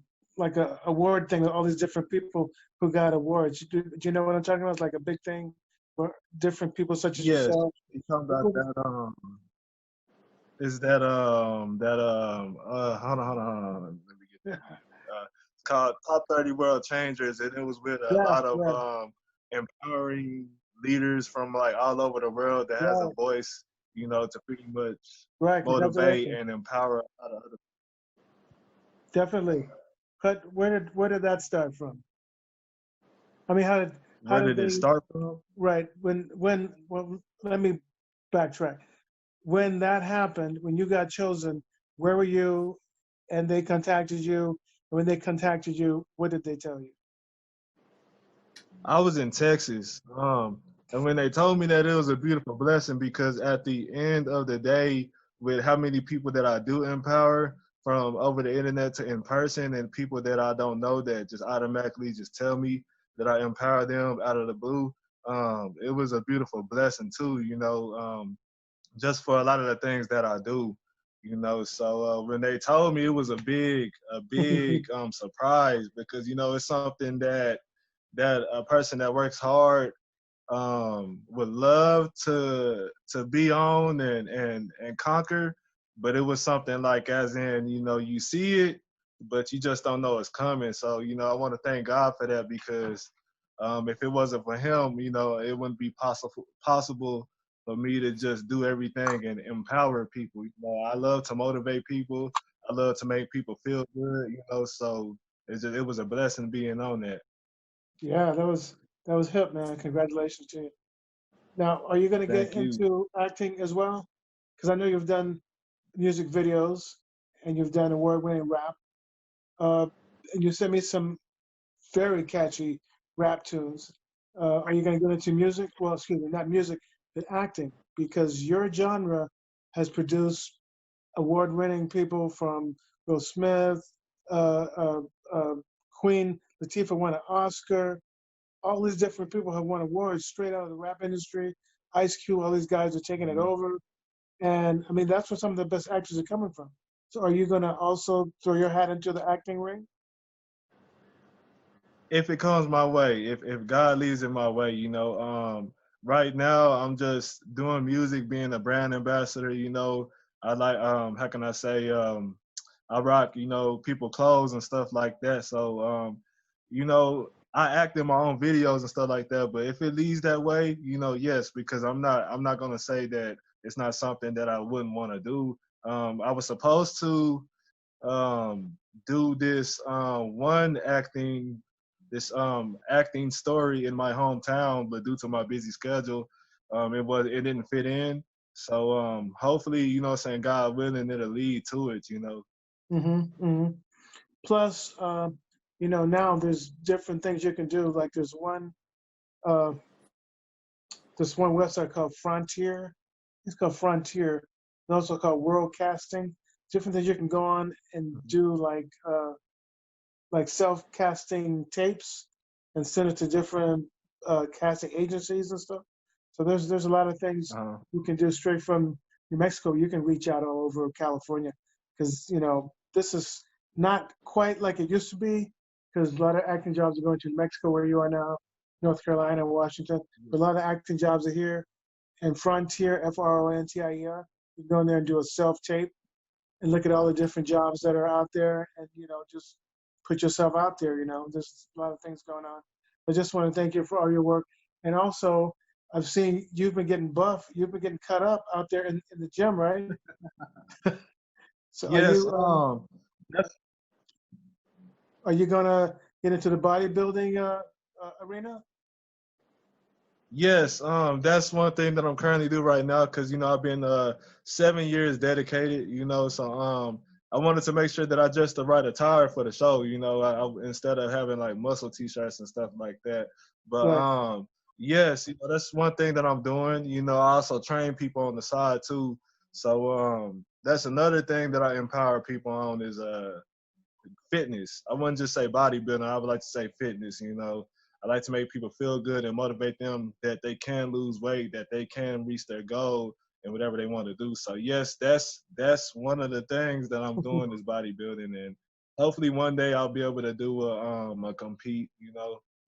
award thing with all these different people who got awards. Do you know what I'm talking about? It's like a big thing for different people such you. as Yes, yourself. you talking about that is that hold on. Let me get that. It's called Top 30 World Changers, and it was with a Yeah, lot of yeah, empowering leaders from like all over the world that has a right, voice, you know, to pretty much right. motivate Congratulations. and empower a lot of other. Definitely. But where did that start from? I mean, how Where did did it they? start from? Right. Well, let me backtrack. When that happened, when you got chosen, where were you? And they contacted you. And when they contacted you, what did they tell you? I was in Texas. And when they told me that, it was a beautiful blessing because at the end of the day, with how many people that I do empower from over the internet to in person and people that I don't know that just automatically just tell me that I empower them out of the blue, it was a beautiful blessing too, you know, just for a lot of the things that I do, you know. So when they told me, it was a big surprise because, you know, it's something that a person that works hard would love to be on and conquer, but it was something like as in, you know, you see it but you just don't know it's coming. So, you know, I want to thank God for that because if it wasn't for him, you know, it wouldn't be possible for me to just do everything and empower people. You know, I love to motivate people, I love to make people feel good, you know, so it was a blessing being on that. Yeah, that was hip, man. Congratulations to you. Now, are you going to get Thank you. into acting as well? Because I know you've done music videos and you've done award-winning rap. Uh, and you sent me some very catchy rap tunes. Are you going to get into music? Well, excuse me, not music, but acting, because your genre has produced award-winning people from Will Smith, uh, uh, uh, Queen Latifah won an Oscar. All these different people have won awards straight out of the rap industry. Ice Cube, all these guys are taking it Mhm. over. And I mean, that's where some of the best actors are coming from. So are you going to also throw your hat into the acting ring? If it comes my way, if God leads it my way, you know, right now I'm just doing music, being a brand ambassador, you know. I like how can I say I rock, you know, people clothes and stuff like that. So you know, I act in my own videos and stuff like that, but if it leads that way, you know, yes, because I'm not gonna say that it's not something that I wouldn't want to do. I was supposed to um, do this acting story in my hometown, but due to my busy schedule, it didn't fit in. So hopefully, you know, saying God willing, it'll lead to it. You know. Mm-hmm. Plus, now there's different things you can do. Like uh, this one website called Frontier. It's called Frontier. It's also called World Casting. Different things you can go on and do, like self-casting tapes and send it to different casting agencies and stuff. So there's a lot of things Uh, you can do straight from New Mexico. You can reach out all over California because this is not quite like it used to be because a lot of acting jobs are going to New Mexico where you are now, North Carolina, Washington. But a lot of acting jobs are here. And Frontier, Frontier, you go in there and do a self-tape and look at all the different jobs that are out there and just put yourself out there. There's a lot of things going on. I just want to thank you for all your work. And also, I've seen you've been getting buff. You've been getting cut up out there in the gym, right? So Yes, that's are you gonna get into the bodybuilding arena? yes, that's one thing that I'm currently doing right now because I've been 7 years dedicated, so I wanted to make sure that I dressed the right attire for the show, instead of having like muscle t-shirts and stuff like that. But Right. yes, that's one thing that I'm doing. I also train people on the side too. So that's another thing that I empower people on is fitness. I wouldn't just say bodybuilding. I would like to say fitness. I like to make people feel good and motivate them that they can lose weight, that they can reach their goal and whatever they want to do. So yes, that's one of the things that I'm doing is bodybuilding, and hopefully one day I'll be able to do a compete.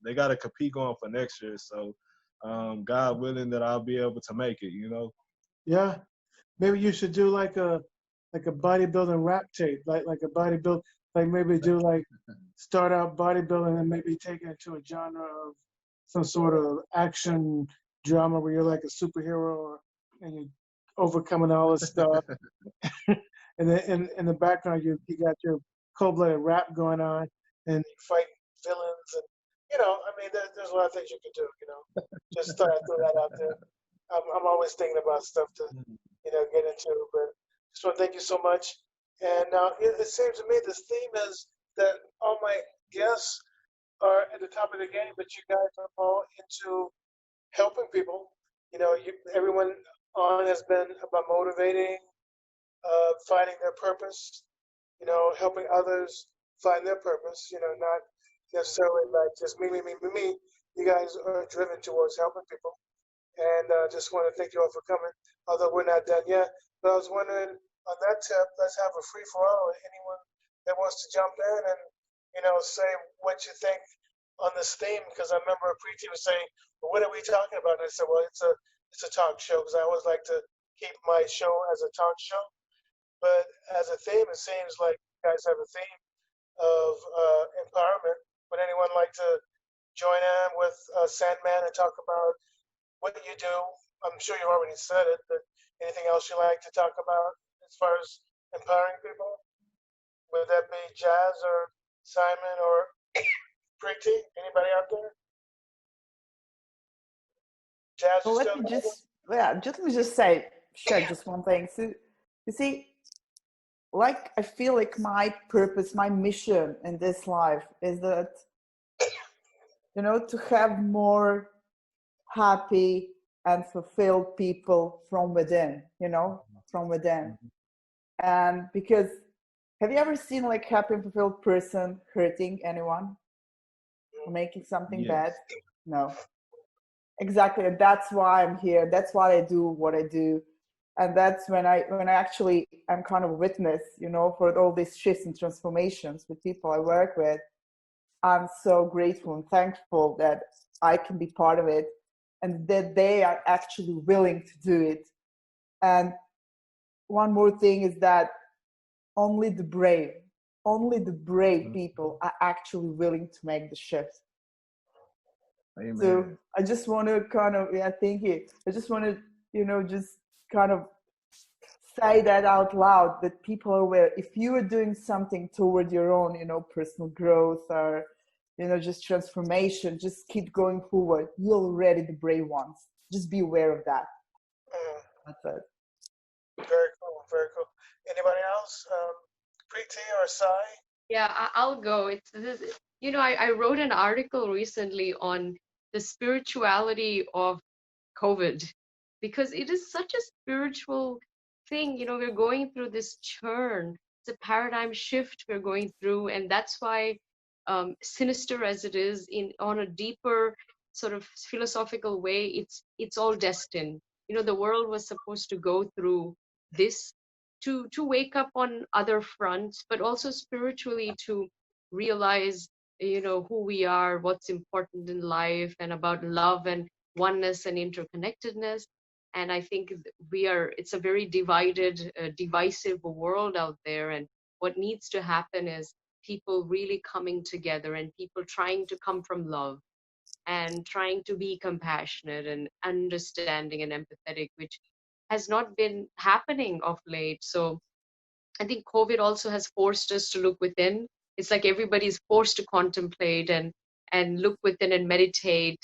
They got a compete going for next year, so God willing that I'll be able to make it. Yeah. Maybe you should do like a bodybuilding rap tape, like a bodybuild, like maybe do like start out bodybuilding and maybe take it into a genre of some sort of action drama where you're like a superhero and you're overcoming all this stuff. And then in the background you got your cold-blooded rap going on and you fight villains and I mean there's a lot of things you could do, Just throw that out there. I'm always thinking about stuff to get into. But just want to thank you so much. And it seems to me this theme is that all my guests are at the top of the game, but you guys are all into helping people. Everyone on has been about motivating, finding their purpose. Helping others find their purpose. Not necessarily like just me, me, me, me, me. You guys are driven towards helping people. And just want to thank you all for coming, although we're not done yet. But I was wondering, on that tip, let's have a free-for-all. Anyone that wants to jump in and, say what you think on this theme, because I remember Preeti was saying, well, what are we talking about? And I said, well, it's a talk show, because I always like to keep my show as a talk show. But as a theme, it seems like you guys have a theme of empowerment. Would anyone like to join in with Sandman and talk about what you do? I'm sure you already said it, but anything else you like to talk about as far as empowering people? Would that be Jazz or Simon or Preeti? Anybody out there? Jazz, So you let still me there? let me just say, share just one thing. So you see, like I feel like my purpose, my mission in this life is that, to have more happy and fulfilled people from within, from within. And because have you ever seen like happy and fulfilled person hurting anyone or making something Yes. bad? No. Exactly. And that's why I'm here. That's why I do what I do. And that's when I actually I'm kind of a witness, for all these shifts and transformations with people I work with. I'm so grateful and thankful that I can be part of it and that they are actually willing to do it. And one more thing is that only the brave people are actually willing to make the shift. Amen. So I just want to kind of, thank you. I just want to, just kind of say that out loud, that people are aware. If you are doing something toward your own, personal growth or, just transformation, just keep going forward. You're already the brave ones. Just be aware of that. That's it. Very cool, very cool. Anybody else? Preeti or Sai? Yeah, I'll go. It's this, I wrote an article recently on the spirituality of COVID because it is such a spiritual thing. We're going through this churn. It's a paradigm shift we're going through, and that's why, sinister as it is, on a deeper sort of philosophical way, it's all destined. The world was supposed to go through this to wake up on other fronts, but also spiritually to realize who we are, what's important in life, and about love and oneness and interconnectedness. And I think it's a very divided, divisive world out there, and what needs to happen is people really coming together and people trying to come from love. and trying to be compassionate and understanding and empathetic, which has not been happening of late. So I think COVID also has forced us to look within. It's like everybody's forced to contemplate and look within and meditate.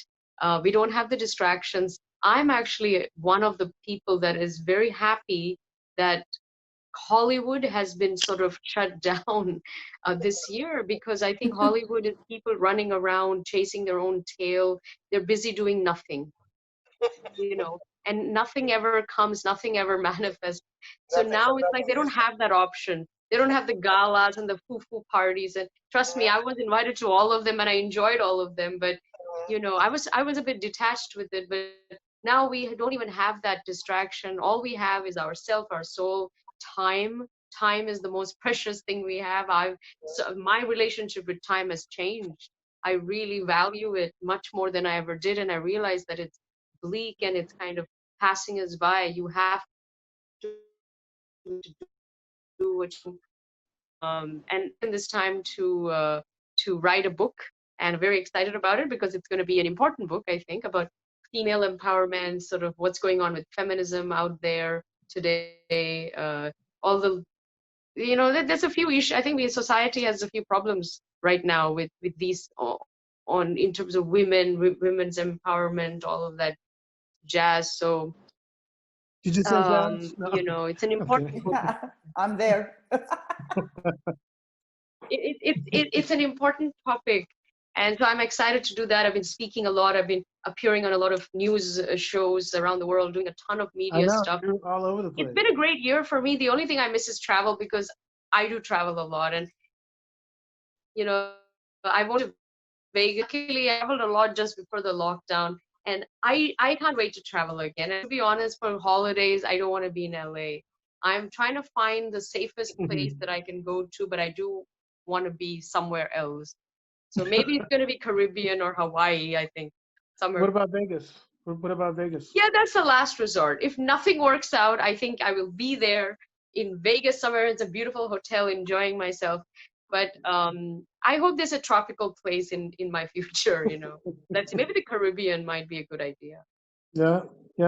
We don't have the distractions. I'm actually one of the people that is very happy that Hollywood has been sort of shut down this year, because I think Hollywood is people running around chasing their own tail. They're busy doing nothing, and nothing ever comes, nothing ever manifests. So Nothing now from it's like they don't nothing. have that option. They don't have the galas and the foo-foo parties. And trust me, I was invited to all of them and I enjoyed all of them. But I was a bit detached with it. But now we don't even have that distraction. All we have is ourself, our soul, time. Time is the most precious thing we have. My relationship with time has changed. I really value it much more than I ever did, and I realize that it's bleak and it's kind of passing us by. You have to do what you and in this time to write a book, and I'm very excited about it because it's going to be an important book, I think, about female empowerment, sort of what's going on with feminism out there today. All the there's a few issues. I think society has a few problems right now with these on in terms of women's empowerment, all of that jazz. So Did you say jazz? No. it's an I'm important kidding. book. I'm there. It's an important topic, and so I'm excited to do that. I've been speaking a lot. I've been appearing on a lot of news shows around the world, doing a ton of I media know, stuff. you're all over the It's place. been a great year for me. The only thing I miss is travel, because I do travel a lot, and I went to Vegas. Luckily, I traveled a lot just before the lockdown, and I can't wait to travel again. And to be honest, for holidays, I don't want to be in LA. I'm trying to find the safest place that I can go to, but I do want to be somewhere else. So maybe it's going to be Caribbean or Hawaii, I think, What somewhere. about Vegas? What about Vegas? Yeah, that's the last resort. If nothing works out, I think I will be there in Vegas somewhere. It's a beautiful hotel, enjoying myself. But I hope there's a tropical place in my future. Maybe the Caribbean might be a good idea. Yeah,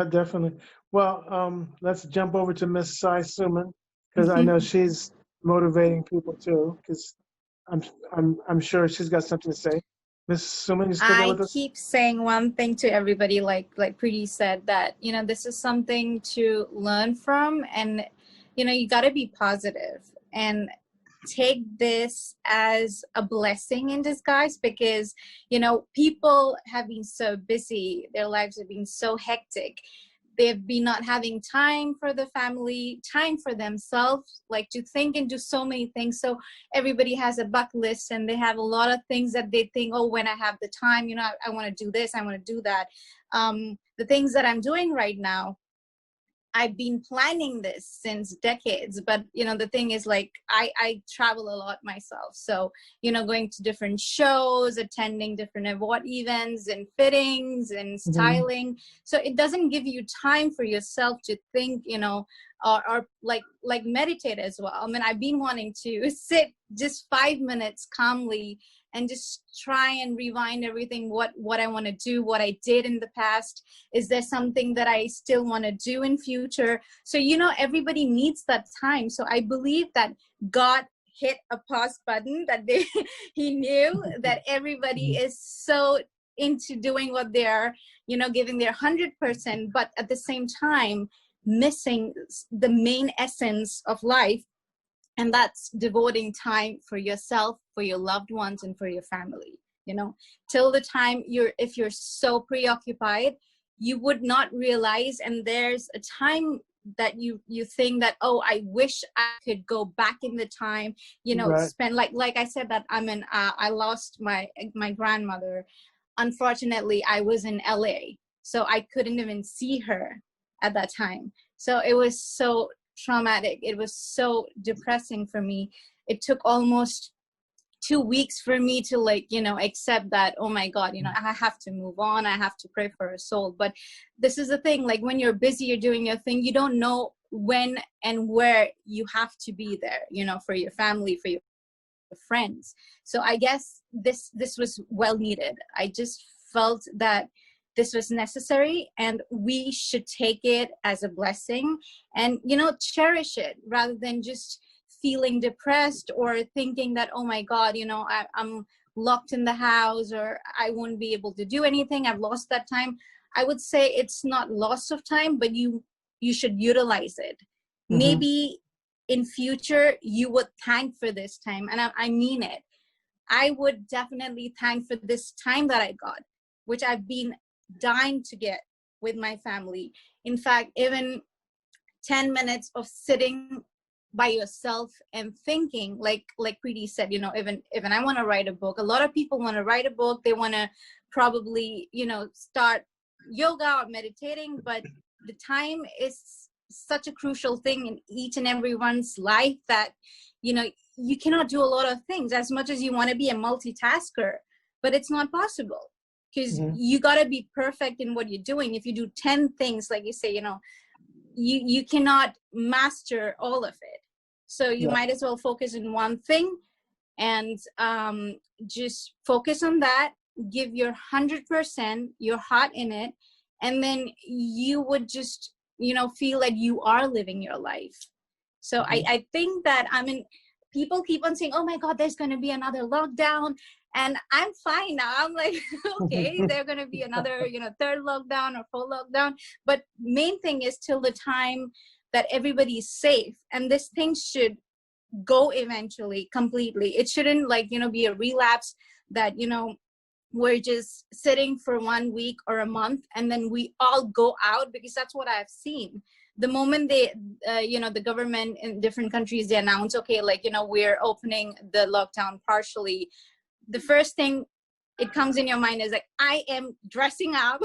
definitely. Well, let's jump over to Miss Sai Suman, because I know she's motivating people too. Because I'm sure she's got something to say. Miss Suman, you still there I with us? keep saying one thing to everybody, like Preeti said, that this is something to learn from, and you got to be positive and take this as a blessing in disguise, because people have been so busy, their lives have been so hectic, they've been not having time for the family, time for themselves, like to think and do so many things. So everybody has a bucket list, and they have a lot of things that they think, oh, when I have the time, I want to do this, I want to do that. The things that I'm doing right now, I've been planning this since decades, but the thing is, like, I travel a lot myself. So, going to different shows, attending different award events and fittings and styling. So it doesn't give you time for yourself to think, or like meditate as well. I mean, I've been wanting to sit just 5 minutes calmly and just try and rewind everything, what I want to do, what I did in the past. Is there something that I still want to do in future? So, everybody needs that time. So I believe that God hit a pause button, that he knew that everybody is so into doing what they're, giving their 100%, but at the same time, missing the main essence of life. And that's devoting time for yourself, for your loved ones, and for your family. Till the time if you're so preoccupied, you would not realize. And there's a time that you think that, oh, I wish I could go back in the time, Right. spend like I said, that I lost my grandmother. Unfortunately, I was in LA, so I couldn't even see her at that time. So it was so traumatic. It was so depressing for me. It took almost 2 weeks for me to accept that, oh my God, I have to move on. I have to pray for her soul. But this is the thing, like, when you're busy, you're doing your thing, you don't know when and where you have to be there, for your family, for your friends. So I guess this was well needed. I just felt that this was necessary and we should take it as a blessing and, cherish it rather than just feeling depressed or thinking that, oh my God, I'm locked in the house or I won't be able to do anything. I've lost that time. I would say it's not loss of time, but you should utilize it. Mm-hmm. Maybe in future you would thank for this time. And I mean it. I would definitely thank for this time that I got, which I've been dying to get with my family. In fact, even 10 minutes of sitting by yourself and thinking, like Preeti said, even I want to write a book. A lot of people want to write a book. They want to probably, start yoga or meditating, but the time is such a crucial thing in each and everyone's life that, you cannot do a lot of things as much as you want to be a multitasker, but it's not possible because you got to be perfect in what you're doing. If you do 10 things, like you say, you cannot master all of it. So you might as well focus on one thing and just focus on that, give your 100%, your heart in it, and then you would just, feel like you are living your life. So I think that, people keep on saying, oh my God, there's going to be another lockdown. And I'm fine now. I'm like, okay, there's going to be another, third lockdown or fourth lockdown. But main thing is till the time that everybody's safe. And this thing should go eventually completely. It shouldn't be a relapse that, we're just sitting for 1 week or a month and then we all go out, because that's what I've seen. The moment they, the government in different countries, they announce, okay, we're opening the lockdown partially. The first thing it comes in your mind is like, I am dressing up.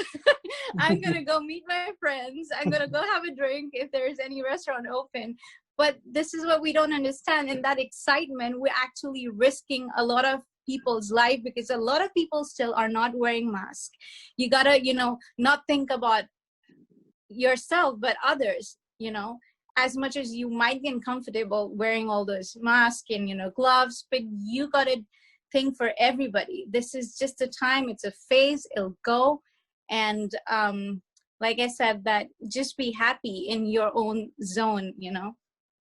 I'm going to go meet my friends. I'm going to go have a drink if there's any restaurant open. But this is what we don't understand. In that excitement, we're actually risking a lot of people's life, because a lot of people still are not wearing masks. You got to, not think about yourself, but others, as much as you might be uncomfortable wearing all those masks and, gloves, but you got to think for everybody. This is just a time, it's a phase, it'll go. And like I said, that just be happy in your own zone,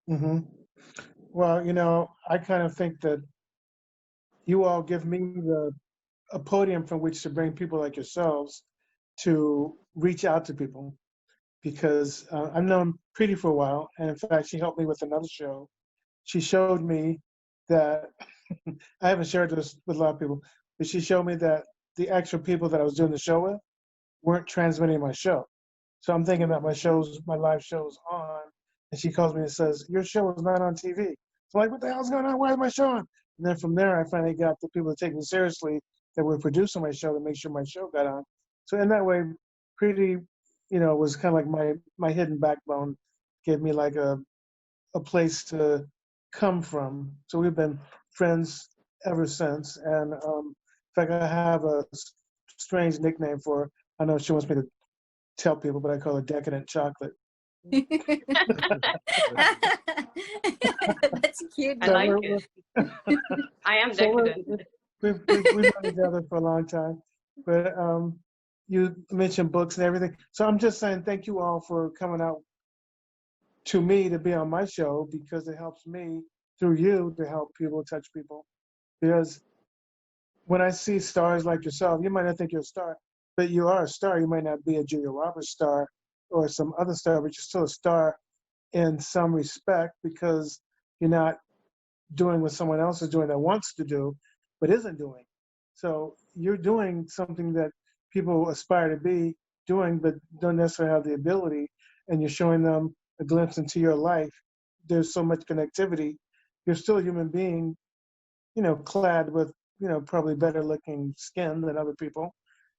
Mm-hmm. Well, I kind of think that you all give me a podium from which to bring people like yourselves to reach out to people, because I've known Preeti for a while, and in fact, she helped me with another show. She showed me that I haven't shared this with a lot of people, but she showed me that the actual people that I was doing the show with weren't transmitting my show. So I'm thinking that my live show's on, and she calls me and says, your show is not on TV. So I'm like, what the hell's going on? Why is my show on? And then from there, I finally got the people to take me seriously that were producing my show to make sure my show got on. So in that way, Preeti, was kind of like my hidden backbone, gave me like a place to come from. So we've been friends ever since. And in fact, I have a strange nickname for her. I know she wants me to tell people, but I call her Decadent Chocolate. That's cute. I like it. I am decadent. We've been together for a long time. But you mentioned books and everything. So I'm just saying thank you all for coming out to me to be on my show, because it helps me through you to help people, touch people. Because when I see stars like yourself, you might not think you're a star, but you are a star. You might not be a Julia Roberts star or some other star, but you're still a star in some respect, because you're not doing what someone else is doing that wants to do, but isn't doing. So you're doing something that people aspire to be doing, but don't necessarily have the ability, and you're showing them a glimpse into your life. There's so much connectivity. You're still a human being, clad with, probably better looking skin than other people,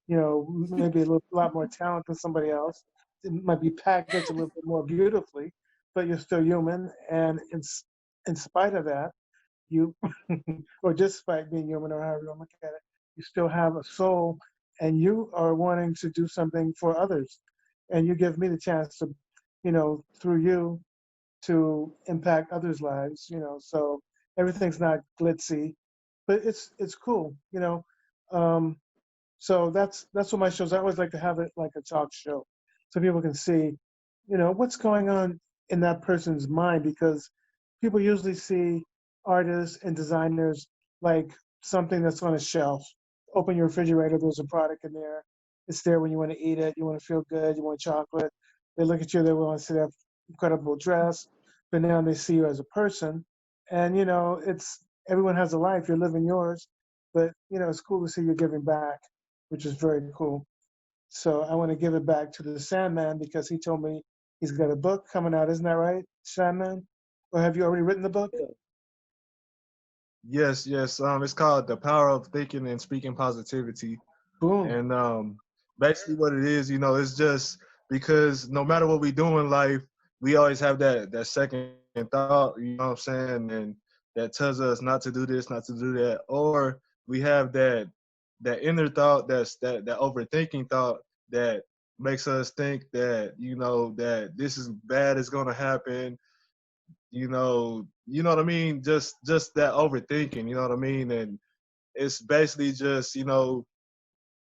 maybe lot more talent than somebody else. It might be packaged a little bit more beautifully, but you're still human. And in spite of that, you, or despite being human, or however you look at it, you still have a soul, and you are wanting to do something for others. And you give me the chance to, through you, to impact others' lives, so everything's not glitzy, but it's cool, So that's what my shows. I always like to have it like a talk show, so people can see, what's going on in that person's mind, because people usually see artists and designers like something that's on a shelf. Open your refrigerator, there's a product in there. It's there when you want to eat it, you want to feel good, you want chocolate. They look at you, they want to see that incredible dress, but now they see you as a person. And it's everyone has a life, you're living yours, but it's cool to see you giving back, which is very cool. So I want to give it back to the Sandman because he told me he's got a book coming out. Isn't that right, Sandman? Or have you already written the book? Yes, yes. It's called The Power of Thinking and Speaking Positivity. Boom. And basically what it is, it's just because no matter what we do in life, we always have that second thought, you know what I'm saying? And that tells us not to do this, not to do that. Or we have that inner thought, that overthinking thought that makes us think that, that this is bad is gonna happen. You know what I mean? Just that overthinking, you know what I mean? And it's basically just,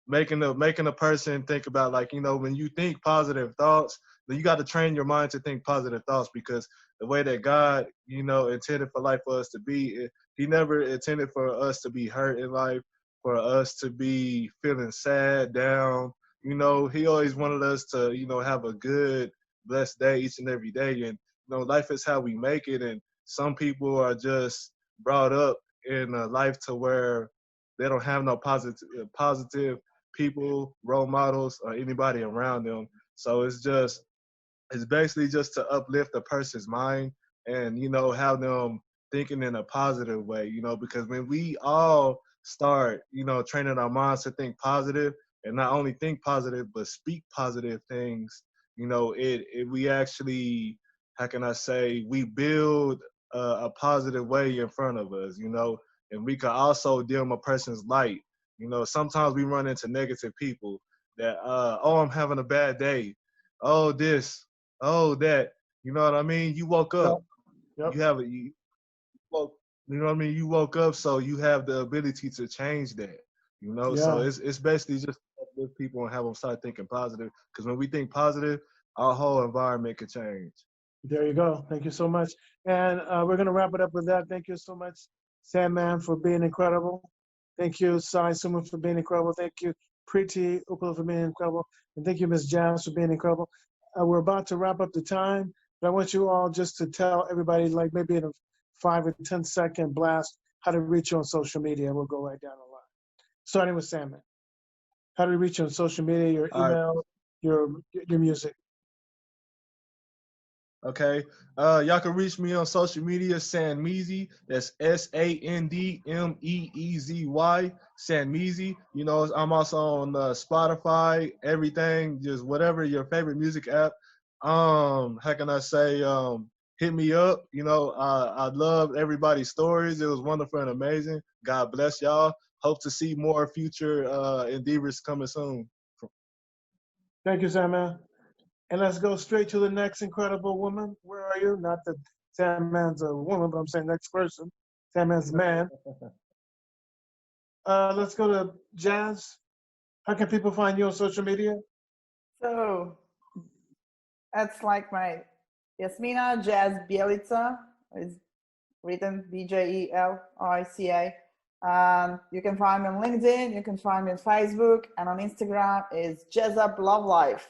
making a person think about, like, when you think positive thoughts, then you got to train your mind to think positive thoughts, because the way that God, intended for life for us to be, he never intended for us to be hurt in life, for us to be feeling sad, down. He always wanted us to, have a good, blessed day each and every day. And, life is how we make it. And some people are just brought up in a life to where they don't have no positive people, role models, or anybody around them. So it's basically just to uplift a person's mind and, have them thinking in a positive way, because when we all start, training our minds to think positive, and not only think positive, but speak positive things, we actually, how can I say, we build a positive way in front of us, and we can also dim a person's light. Sometimes we run into negative people that, oh, I'm having a bad day. Oh, this, oh, that. You know what I mean? You woke up. Yep. You woke, you know what I mean? You woke up, so you have the ability to change that. So Yeah. it's basically just with people and have them start thinking positive. Because when we think positive, our whole environment can change. There you go. Thank you so much. And we're going to wrap it up with that. Thank you so much, Sandman, for being incredible. Thank you, Sai Suman, for being incredible. Thank you, Preeti Upala, for being incredible. And thank you, Ms. Jazz, for being incredible. We're about to wrap up the time, but I want you all just to tell everybody, like maybe in a 5 or 10-second blast, how to reach you on social media. We'll go right down the line. Starting with Sandman. How to reach you on social media, your All right. email, your music. Okay. Y'all can reach me on social media, Sandmeezy. That's SANDMEEZY. Sandmeezy. I'm also on Spotify, everything, just whatever your favorite music app. How can I say? Hit me up. I love everybody's stories. It was wonderful and amazing. God bless y'all. Hope to see more future endeavors coming soon. Thank you, Sandman. And let's go straight to the next incredible woman. Where are you? Not that Sandman's a woman, but I'm saying next person. Sandman's a man. Let's go to Jazz. How can people find you on social media? So that's like my Yasmina Jazz Bielica is written Bjelica. You can find me on LinkedIn. You can find me on Facebook, and on Instagram is Jazz Up Love Life.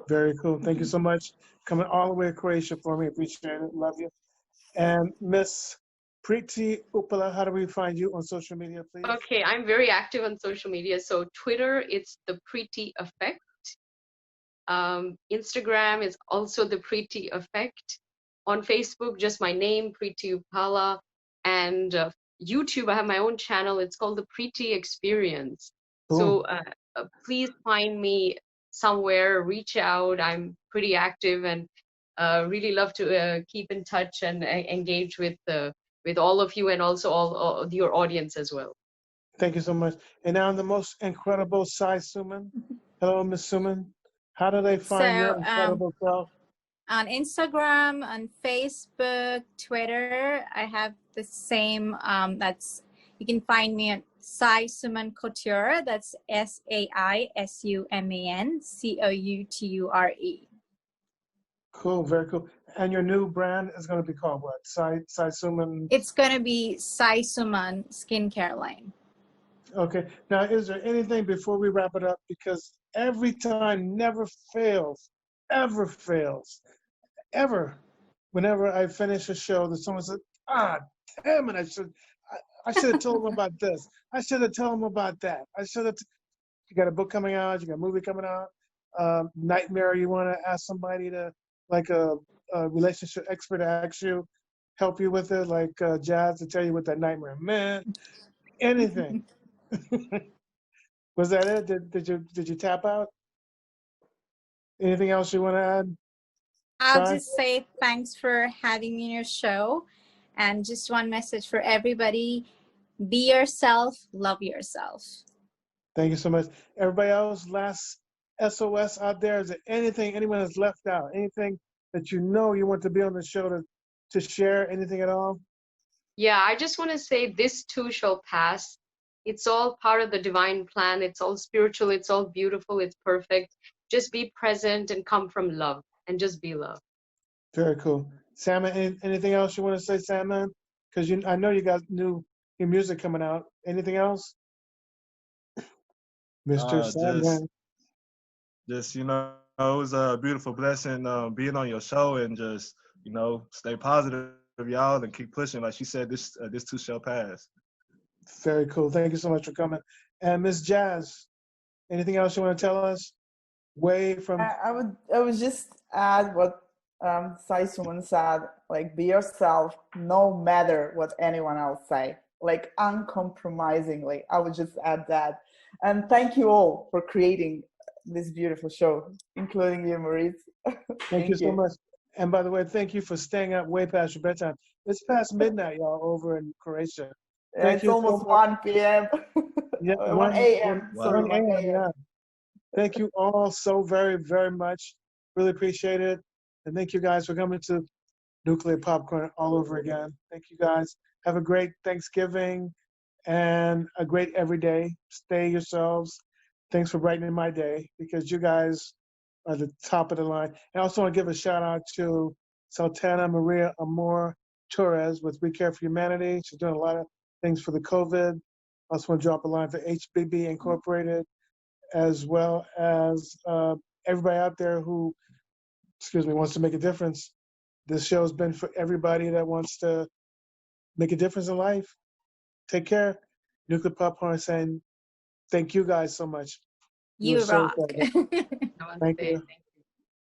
Very cool. Thank you so much. Coming all the way to Croatia for me. Appreciate it. Love you. And Miss Preeti Upala, how do we find you on social media, please? Okay, I'm very active on social media. So Twitter, it's the Preeti Effect. Instagram is also the Preeti Effect. On Facebook, just my name, Preeti Upala. And YouTube, I have my own channel. It's called the Preeti Experience. Cool. So please find me somewhere, reach out. I'm pretty active and really love to keep in touch and engage with all of you and also all your audience as well. Thank you so much. And now the most incredible Sai Suman. Hello, Miss Suman. How do they find your incredible self? On Instagram, on Facebook, Twitter, I have the same. You can find me at Saisuman Couture. That's SAISUMANCOUTURE. Cool, very cool. And your new brand is going to be called what? Saisuman. It's going to be Saisuman Skincare Line. Okay. Now, is there anything before we wrap it up? Because every time never fails, ever fails, ever. Whenever I finish a show, that someone says, "Ah, damn it! I should have told them about this. I should have told them about that. I should have." You got a book coming out. You got a movie coming out. Nightmare. You want to ask somebody to, like a relationship expert, to ask you, help you with it, like Jazz, to tell you what that nightmare meant. Anything. Was that it? Did you tap out? Anything else you want to add? I'll Sai? just say thanks for having me in your show. And just one message for everybody: be yourself, love yourself. Thank you so much. Everybody else, last SOS out there. Is there anything anyone has left out? Anything that you know you want to be on the show to share? Anything at all? Yeah, I just want to say this too shall pass. It's all part of the divine plan. It's all spiritual. It's all beautiful. It's perfect. Just be present and come from love and just be love. Very cool. Salmon, anything else you want to say, Salmon? Because I know you got new music coming out. Anything else? Mr. Salmon. Just it was a beautiful blessing being on your show, and just stay positive, y'all, and keep pushing. Like she said, this too shall pass. Very cool. Thank you so much for coming. And Miss Jazz, anything else you want to tell us? I would just add what Saisuman said, like, be yourself no matter what anyone else say, like uncompromisingly. I would just add that. And thank you all for creating this beautiful show, including you, Maurice. Thank you so much. And by the way, thank you for staying up way past your bedtime. It's past midnight, y'all, over in Croatia. It's almost 1 p.m. Yeah, 1 a.m. Wow. Sorry, 1 1 a.m. a.m. Yeah. Thank you all so very, very much. Really appreciate it. And thank you guys for coming to Nuclear Popcorn all over again. Thank you guys. Have a great Thanksgiving and a great everyday. Stay yourselves. Thanks for brightening my day, because you guys are the top of the line. And I also want to give a shout out to Sultana Maria Amor Torres with We Care for Humanity. She's doing a lot of things for the COVID. I also want to drop a line for HBB Incorporated, as well as everybody out there who, wants to make a difference. This show's been for everybody that wants to make a difference in life. Take care. Nuclear Popcorn saying thank you guys so much. You rock. Thank you.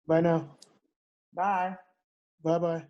Bye now. Bye. Bye-bye.